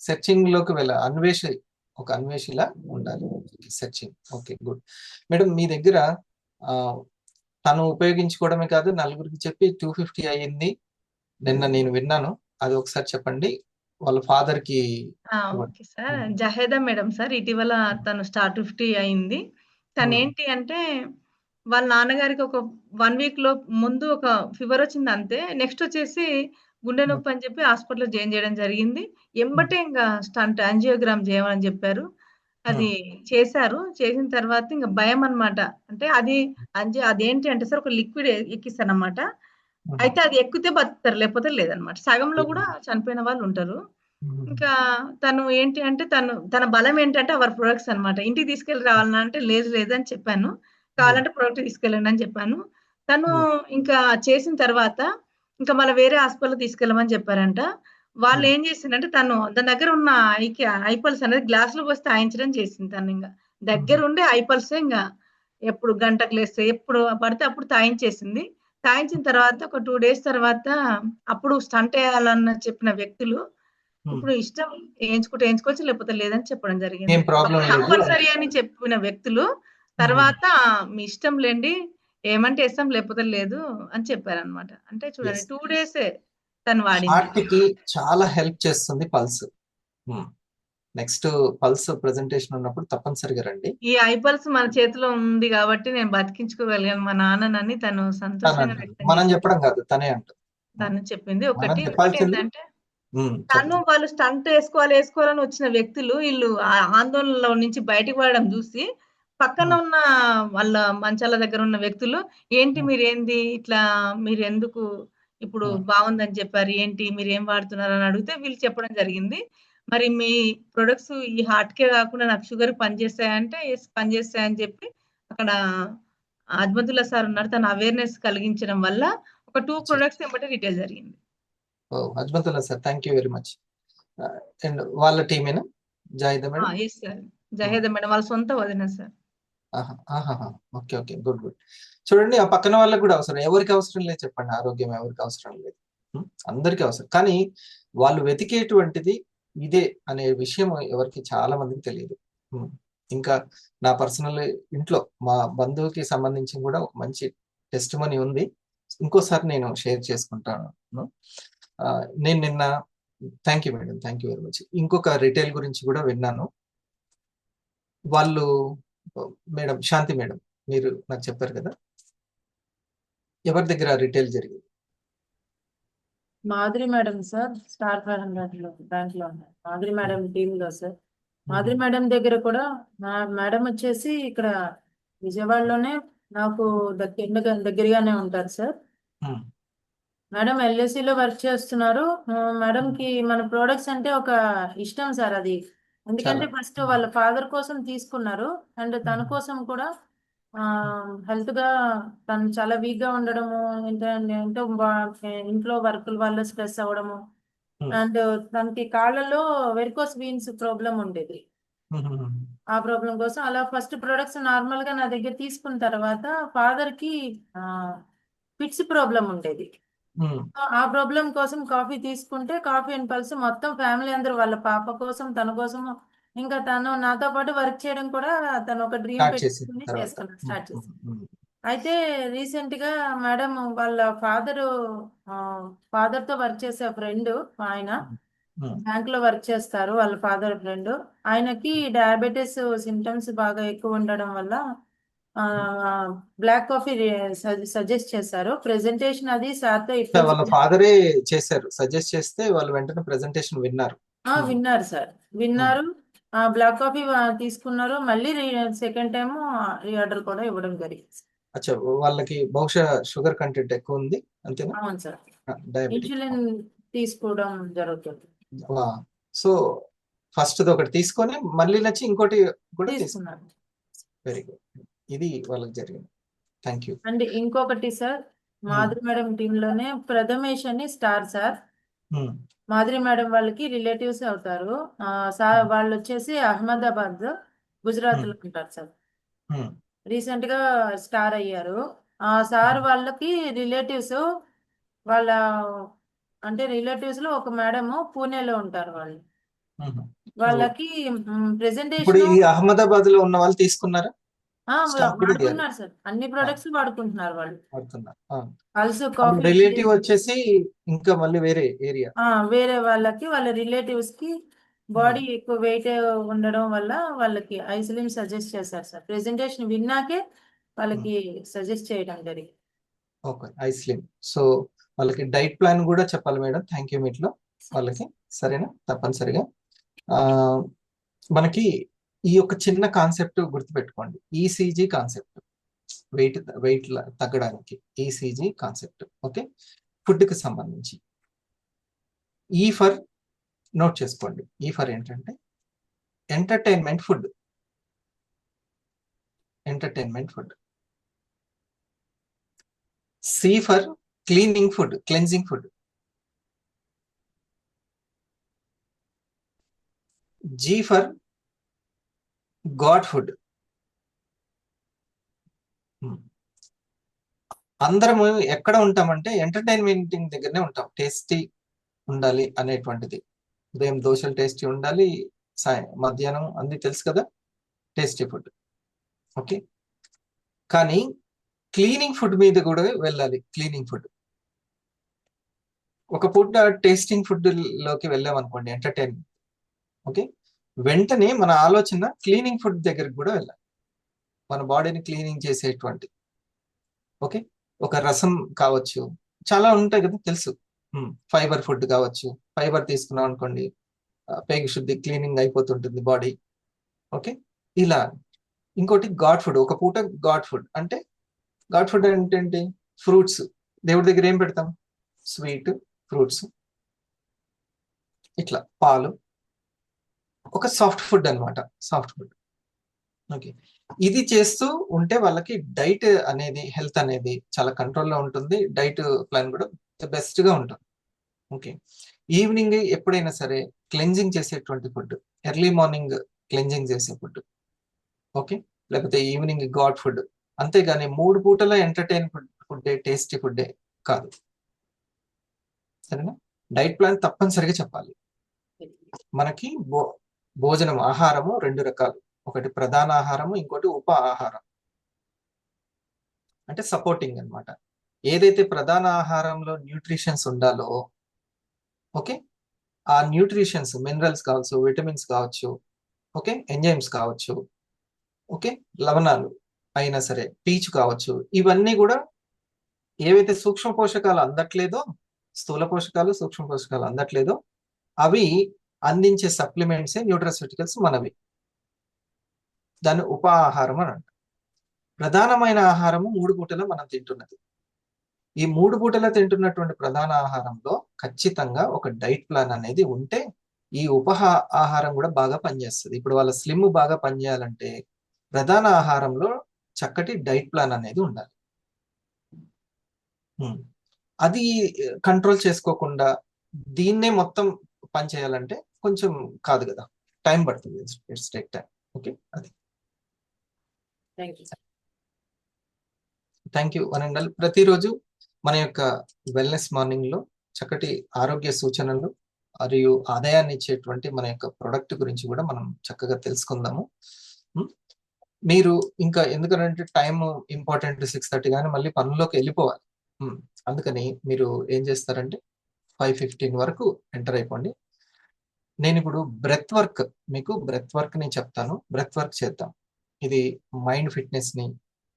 సెర్చింగ్ లోకి వెళ్ళాలి, ఒక అన్వేషిలా ఉండాలి సెర్చింగ్. Okay, good madam. మీ దగ్గర తను ఉపయోగించుకోవడమే కాదు, నలుగురికి చెప్పి 250 అయ్యింది నిన్న నేను విన్నాను, అది ఒకసారి చెప్పండి. వాళ్ళ ఫాదర్ కి. ఓకే సార్, జహేదా మేడం సార్, ఇటీవల తను స్టార్ 50 అయింది. తను ఏంటి అంటే వాళ్ళ నాన్నగారికి ఒక 1 వీక్ లో ముందు ఒక ఫీవర్ వచ్చింది అంతే. నెక్స్ట్ వచ్చేసి గుండె నొప్పి అని చెప్పి హాస్పిటల్లో జాయిన్ చేయడం జరిగింది. ఎంబటే ఇంకా స్టంట్ యాంజియోగ్రామ్ చేయమని చెప్పారు. అది చేశారు. చేసిన తర్వాత ఇంకా భయం అన్నమాట. అంటే అదేంటి అంటే సార్ ఒక లిక్విడ్ ఎక్కిస్తారన్నమాట. అయితే అది ఎక్కితే బతుకుతారు, లేకపోతే లేదనమాట. సగంలో కూడా చనిపోయిన వాళ్ళు ఉంటారు. ఇంకా తను ఏంటి అంటే తన బలం ఏంటంటే అవర్ ప్రొడక్ట్స్ అన్నమాట. ఇంటికి తీసుకెళ్ళి రావాలన్నా అంటే లేదు అని చెప్పాను. కావాలంటే ప్రొడక్ట్ తీసుకెళ్ళండి అని చెప్పాను. తను ఇంకా చేసిన తర్వాత ఇంకా మళ్ళీ వేరే హాస్పిటల్ తీసుకెళ్ళమని చెప్పారంట. వాళ్ళు ఏం చేసిందంటే తను దాని దగ్గర ఉన్న ఐపల్స్ అనేది గ్లాస్ లో పోసి తాయించడం చేసింది. తను ఇంకా దగ్గర ఉండే ఐపల్స్ ఇంకా ఎప్పుడు గంటకు లేస్తే ఎప్పుడు పడితే అప్పుడు తాయించేసింది. తాయించిన తర్వాత ఒక 2 days తర్వాత అప్పుడు స్టంట్ వేయాలన్న చెప్పిన వ్యక్తులు ఇప్పుడు ఇష్టం వేయించుకోవచ్చు లేకపోతే లేదని చెప్పడం జరిగింది. ఏం ప్రాబ్లం లేదు కంపల్సరీ అని చెప్పిన వ్యక్తులు తర్వాత మీ ఇష్టం లేండి, ఏమంటే ఇష్టం లేకపోతే లేదు అని చెప్పారనమాట. అంటే చూడండి 2 days తను వాడింది. హార్ట్ కి చాలా హెల్ప్ చేస్తుంది పల్స్. నెక్స్ట్ పల్స్ ప్రెజెంటేషన్ ఉన్నప్పుడు తప్పనిసరిగా రండి. ఈ ఐపల్స్ మన చేతిలో ఉంది కాబట్టి నేను బతికించుకోగలిగాను మా నాన్ననని తను సంతోషంగా వ్యక్తం మనం చేసింది. చెప్పడం కాదు, తనే అంటుంది. తను చెప్పింది. మనం ఒకటి చెప్పాల్సింది ఏంటంటే తను వాళ్ళు స్టంట్ వేసుకోవాలని వచ్చిన వ్యక్తులు వీళ్ళు ఆందోళనలో నుంచి బయటకు పడడం చూసి పక్కన ఉన్న వాళ్ళ మంచాల దగ్గర ఉన్న వ్యక్తులు ఏంటి మీరేంది ఇట్లా మీరు ఎందుకు ఇప్పుడు బాగుందని చెప్పారు, ఏంటి మీరు ఏం వాడుతున్నారు అని అడిగితే వీళ్ళు చెప్పడం జరిగింది. మరి మీ ప్రొడక్ట్స్ ఈ హార్ట్ కే కాకుండా నాకు షుగర్ పనిచేస్తాయంటే పనిచేస్తాయని చెప్పి అక్కడ అజ్మతుల్లా సార్ ఉన్నారు, తన అవేర్నెస్ కలిగించడం వల్ల ఒక 2 ప్రొడక్ట్స్ ఏమంటే రిటైల్ జరిగింది. Azmatullah sir, thank you very much. And వాళ్ళ టీమేనా జాయిదా మేడం? ఎస్ సార్, జహేద మేడం వాళ్ళ సొంత వదిన sir. Okay okay, good good. చూడండి, ఆ పక్కన వాళ్ళకి కూడా అవసరం. ఎవరికి అవసరం లేదు చెప్పండి, ఆరోగ్యం ఎవరికి అవసరం లేదు, అందరికీ అవసరం. కానీ వాళ్ళు వెతికేటువంటిది ఇదే అనే విషయం ఎవరికి చాలా మందికి తెలియదు. ఇంకా నా పర్సనల్ ఇంట్లో మా బంధువుకి సంబంధించి కూడా ఒక మంచి టెస్టిమనీ ఉంది, ఇంకోసారి నేను షేర్ చేసుకుంటాను. నేను నిన్న thank you madam, thank you very much. ఇంకొక రిటైల్ గురించి కూడా విన్నాను. వాళ్ళు మేడం శాంతి మేడం మీరు నాకు చెప్పారు కదా, ఎవరి దగ్గర రిటైల్ జరిగింది? Madhuri madam sir, star 500 bank లో ఉన్నారు. మాధురి మేడం టీమ్ లో సార్. మాధురి మేడం దగ్గర కూడా మేడం వచ్చేసి ఇక్కడ విజయవాడలోనే నాకు దగ్గరగానే ఉంటారు సార్. మేడం ఎల్ఐసిలో వర్క్ చేస్తున్నారు. మేడం కి మన ప్రొడక్ట్స్ అంటే ఒక ఇష్టం సార్ అది. ఎందుకంటే ఫస్ట్ వాళ్ళ ఫాదర్ కోసం తీసుకున్నారు అండ్ తన కోసం కూడా హెల్త్ గా తను చాలా వీక్ గా ఉండడము, ఏంటంటే ఇంట్లో వర్కుల వల్ల స్ట్రెస్ అవ్వడము అండ్ తనకి కాళ్ళలో వెరికోస్ వీన్స్ ప్రాబ్లం ఉండేది. ఆ ప్రాబ్లం కోసం అలా ఫస్ట్ ప్రొడక్ట్స్ నార్మల్ గా నా దగ్గర తీసుకున్న తర్వాత ఫాదర్ కి ఫిట్స్ ప్రాబ్లం ఉండేది. ఆ ప్రాబ్లం కోసం కాఫీ తీసుకుంటే కాఫీ అండ్ పల్స్ మొత్తం ఫ్యామిలీ అందరూ వాళ్ళ పాప కోసం తన కోసం ఇంకా తను నాతో పాటు వర్క్ చేయడం కూడా తను ఒక డ్రీమ్ పెట్టుకుని చేసుకున్నాను, స్టార్ట్ చేసి. అయితే రీసెంట్ గా మేడం వాళ్ళ ఫాదర్ తో వర్క్ చేసే ఫ్రెండ్, ఆయన బ్యాంక్ లో వర్క్ చేస్తారు. వాళ్ళ ఫాదర్ ఫ్రెండ్, ఆయనకి డయాబెటీస్ సింటమ్స్ బాగా ఎక్కువ ఉండడం వల్ల బ్లాక్ కాఫీ సజెస్ట్ చేశారు. ప్రెజెంటేషన్ అది సార్తో వాళ్ళ ఫాదరే చేశారు, సజెస్ట్ చేస్తే వాళ్ళు వెంటనే ప్రెజెంటేషన్ విన్నారు. విన్నారు సార్, విన్నారు. బ్లాక్ కాఫీ తీసుకున్నారు. మళ్ళీ సెకండ్ టైం రీఆర్డర్ కూడా ఇవ్వడం జరిగింది. అచ్చా, వాళ్ళకి బహుశా షుగర్ కంటెంట్ ఎక్కువ ఉంది అంతేనా? అవును సార్, ఇన్సులిన్ తీసుకోవడం జరుగుతుంది. సో ఫస్ట్ ఒకటి తీసుకొని మళ్ళీ నచ్చి ఇంకోటి కూడా తీసుకున్నారు. వెరీ గుడ్, ఇది వాళ్ళకి జరిగింది. Thank you. అండ్ ఇంకొకటి సార్, మాధురి మేడం టీమ్ లోనే ప్రథమేష్ అని స్టార్ సార్. మాధురి మేడం వాళ్ళకి రిలేటివ్స్ అవుతారు సార్. వాళ్ళు వచ్చేసి అహ్మదాబాద్, గుజరాత్ లో ఉంటారు సార్. రీసెంట్ గా స్టార్ అయ్యారు. ఆ సార్ వాళ్ళకి రిలేటివ్స్, వాళ్ళ అంటే రిలేటివ్స్ లో ఒక మేడం పూణేలో ఉంటారు. వాళ్ళు వాళ్ళకి ప్రెజెంటేషన్ అహ్మదాబాద్ లో ఉన్న వాళ్ళు తీసుకున్నారా? వాడుకున్నారు సార్, అన్ని ప్రొడక్ట్స్ వాడుకుంటున్నారు వాళ్ళు. ఆల్సో కాఫీ రిలేటివ్ వచ్చేసి ఇంకా మళ్ళీ వేరే ఏరియా, వేరే వాళ్ళకి వాళ్ళ రిలేటివ్స్ కి బాడీ ఎక్కువ వెయిట్ ఉండడం వల్ల వాళ్ళకి ఐస్లిమ్ సజెస్ట్ చేశారు సార్. ప్రెజెంటేషన్ విన్నాకే వాళ్ళకి సజెస్ట్ చేయడం జరిగింది. Okay, iSlim. సో వాళ్ళకి డైట్ ప్లాన్ కూడా చెప్పాలి మేడం. థ్యాంక్ యూ మీట్లో వాళ్ళకి, సరేనా? తప్పనిసరిగా మనకి ఈ యొక్క చిన్న కాన్సెప్ట్ గుర్తుపెట్టుకోండి, ఈసీజీ కాన్సెప్ట్, వెయిట్ తగ్గడానికి ఈసీజీ కాన్సెప్ట్. ఓకే, ఫుడ్ కి సంబంధించి ఈ ఫర్ నోట్ చేసుకోండి. ఈ ఫర్ ఏంటంటే entertainment food, entertainment food. C for cleaning food, cleansing food. G for God food. అందరము ఎక్కడ ఉంటామంటే ఎంటర్టైన్మెంటింగ్ దగ్గరనే ఉంటాం. టేస్టీ ఉండాలి అనేటువంటిది. ఉదయం దోశలు టేస్టీ ఉండాలి, మధ్యాహ్నం అన్ని తెలుసు కదా, టేస్టీ ఫుడ్. ఓకే, కానీ క్లీనింగ్ ఫుడ్ మీద కూడా వెళ్ళాలి. క్లీనింగ్ ఫుడ్ ఒక పూట టేస్టింగ్ ఫుడ్ లోకి వెళ్ళాం అనుకోండి, ఎంటర్టైన్మెంట్. ఓకే, వెంటనే మన ఆలోచన క్లీనింగ్ ఫుడ్ దగ్గరికి కూడా వెళ్ళాలి, మన బాడీని క్లీనింగ్ చేసేటువంటి. ఓకే, ఒక రసం కావచ్చు, చాలా ఉంటాయి కదా తెలుసు. ఫైబర్ ఫుడ్ కావచ్చు, ఫైబర్ తీసుకున్నాం అనుకోండి, పేగు శుద్ధి క్లీనింగ్ అయిపోతుంటుంది బాడీ. ఓకే, ఇలా. ఇంకోటి గాడ్ ఫుడ్, ఒక పూట గాడ్ ఫుడ్. అంటే గాడ్ ఫుడ్ అంటే ఏంటి? ఫ్రూట్స్. దేవుడి దగ్గర ఏం పెడతాం? స్వీట్, ఫ్రూట్స్, ఇట్లా పాలు, ఒక సాఫ్ట్ ఫుడ్ అన్నమాట, సాఫ్ట్ ఫుడ్. ఓకే, ఇది చేస్తూ ఉంటే వాళ్ళకి డైట్ అనేది, హెల్త్ అనేది చాలా కంట్రోల్లో ఉంటుంది. డైట్ ప్లాన్ కూడా బెస్ట్ గా ఉంటుంది. ఓకే, ఈవినింగ్ ఎప్పుడైనా సరే క్లెన్జింగ్ చేసేటువంటి ఫుడ్, ఎర్లీ మార్నింగ్ క్లెన్జింగ్ చేసే ఫుడ్. ఓకే, లేకపోతే ఈవినింగ్ గాడ్ ఫుడ్. అంతేగాని 3 పూటల ఎంటర్టైన్ ఫుడ్డే, టేస్టీ ఫుడ్డే కాదు. సరేనా? డైట్ ప్లాన్ తప్పనిసరిగా చెప్పాలి. మనకి భోజనం, ఆహారము 2 రకాలు. ఒకటి ప్రధాన ఆహారము, ఇంకోటి ఉప ఆహారం, అంటే సపోర్టింగ్ అన్నమాట. ఏదైతే ప్రధాన ఆహారంలో న్యూట్రిషన్స్ ఉండాలో, ఓకే, ఆ న్యూట్రిషన్స్, మినరల్స్ కావచ్చు, విటమిన్స్ కావచ్చు, ఓకే, ఎంజైమ్స్ కావచ్చు, ఓకే, లవణాలు అయినా సరే, పీచు కావచ్చు, ఇవన్నీ కూడా ఏవైతే సూక్ష్మ పోషకాలు అందట్లేదో, స్థూల పోషకాలు, సూక్ష్మ పోషకాలు అందట్లేదో, అవి అందించే సప్లిమెంట్సే న్యూట్రాస్యూటికల్స్ మనవి. దాన్ని ఉప ఆహారం అని అంటారు. ప్రధానమైన ఆహారము 3 పూటల మనం తింటున్నది. ఈ 3 పూటల తింటున్నటువంటి ప్రధాన ఆహారంలో ఖచ్చితంగా ఒక డైట్ ప్లాన్ అనేది ఉంటే ఈ ఆహారం కూడా బాగా పనిచేస్తుంది. ఇప్పుడు వాళ్ళ స్లిమ్ బాగా పనిచేయాలంటే ప్రధాన ఆహారంలో చక్కటి డైట్ ప్లాన్ అనేది ఉండాలి. అది కంట్రోల్ చేసుకోకుండా దీన్నే మొత్తం పని చేయాలంటే కొంచెం కాదు కదా, టైం పడుతుంది. It's take time. ఓకే, అది. థ్యాంక్ యూ అనండి. ప్రతిరోజు మన యొక్క వెల్నెస్ మార్నింగ్ లో చక్కటి ఆరోగ్య సూచనలు మరియు ఆదాయాన్ని ఇచ్చేటువంటి మన యొక్క ప్రొడక్ట్ గురించి కూడా మనం చక్కగా తెలుసుకుందాము. మీరు ఇంకా, ఎందుకంటే టైం ఇంపార్టెంట్, 6:30 కానీ మళ్ళీ పనుల్లోకి వెళ్ళిపోవాలి. అందుకని మీరు ఏం చేస్తారంటే 5:15 వరకు ఎంటర్ అయిపోండి. నేను ఇప్పుడు బ్రెత్ వర్క్, మీకు బ్రెత్ వర్క్ ని చెప్తాను. బ్రెత్ వర్క్ చేద్దాం. ఇది మైండ్ ఫిట్నెస్ ని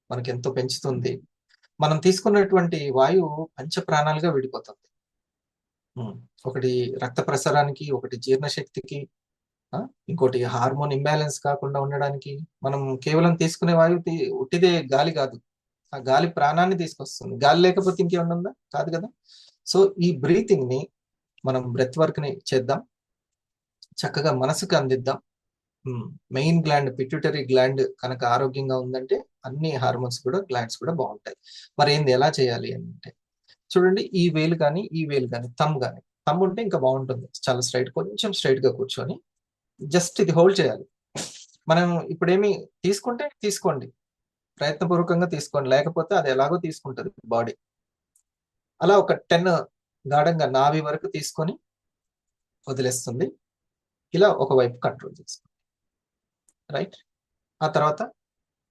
మనకి ఎంతో పెంచుతుంది. మనం తీసుకున్నటువంటి వాయువు పంచ ప్రాణాలుగా విడిపోతుంది. ఒకటి రక్త ప్రసరానికి, ఒకటి జీర్ణశక్తికి, ఇంకోటి హార్మోన్ ఇంబ్యాలెన్స్ కాకుండా ఉండడానికి. మనం కేవలం తీసుకునే వాయువు ఉట్టిదే గాలి కాదు, ఆ గాలి ప్రాణాన్ని తీసుకొస్తుంది. గాలి లేకపోతే ఇంకేమన్నా ఉందా? కాదు కదా. సో ఈ బ్రీతింగ్ ని మనం బ్రెత్ వర్క్ ని చేద్దాం. చక్కగా మనసుకు అందిద్దాం. మెయిన్ గ్లాండ్, పిట్యూటరీ గ్లాండ్ కనుక ఆరోగ్యంగా ఉందంటే అన్ని హార్మోన్స్ కూడా, గ్లాండ్స్ కూడా బాగుంటాయి. మరి ఏంది, ఎలా చేయాలి అంటే చూడండి. ఈ వేలు కానీ, ఈ వేలు కానీ, థంబ్ కానీ, థంబ్ ఉంటే ఇంకా బాగుంటుంది. చాలా స్ట్రైట్, కొంచెం స్ట్రైట్ గా కూర్చొని జస్ట్ ఇది హోల్డ్ చేయాలి. మనం ఇప్పుడేమి తీసుకుంటే తీసుకోండి, ప్రయత్నపూర్వకంగా తీసుకోండి, లేకపోతే అది ఎలాగో తీసుకుంటుంది బాడీ. అలా ఒక 10 గాఢంగా నాభి వరకు తీసుకొని వదిలేస్తుంది. ఇలా ఒకవైపు కంట్రోల్ చేసుకోండి. రైట్. ఆ తర్వాత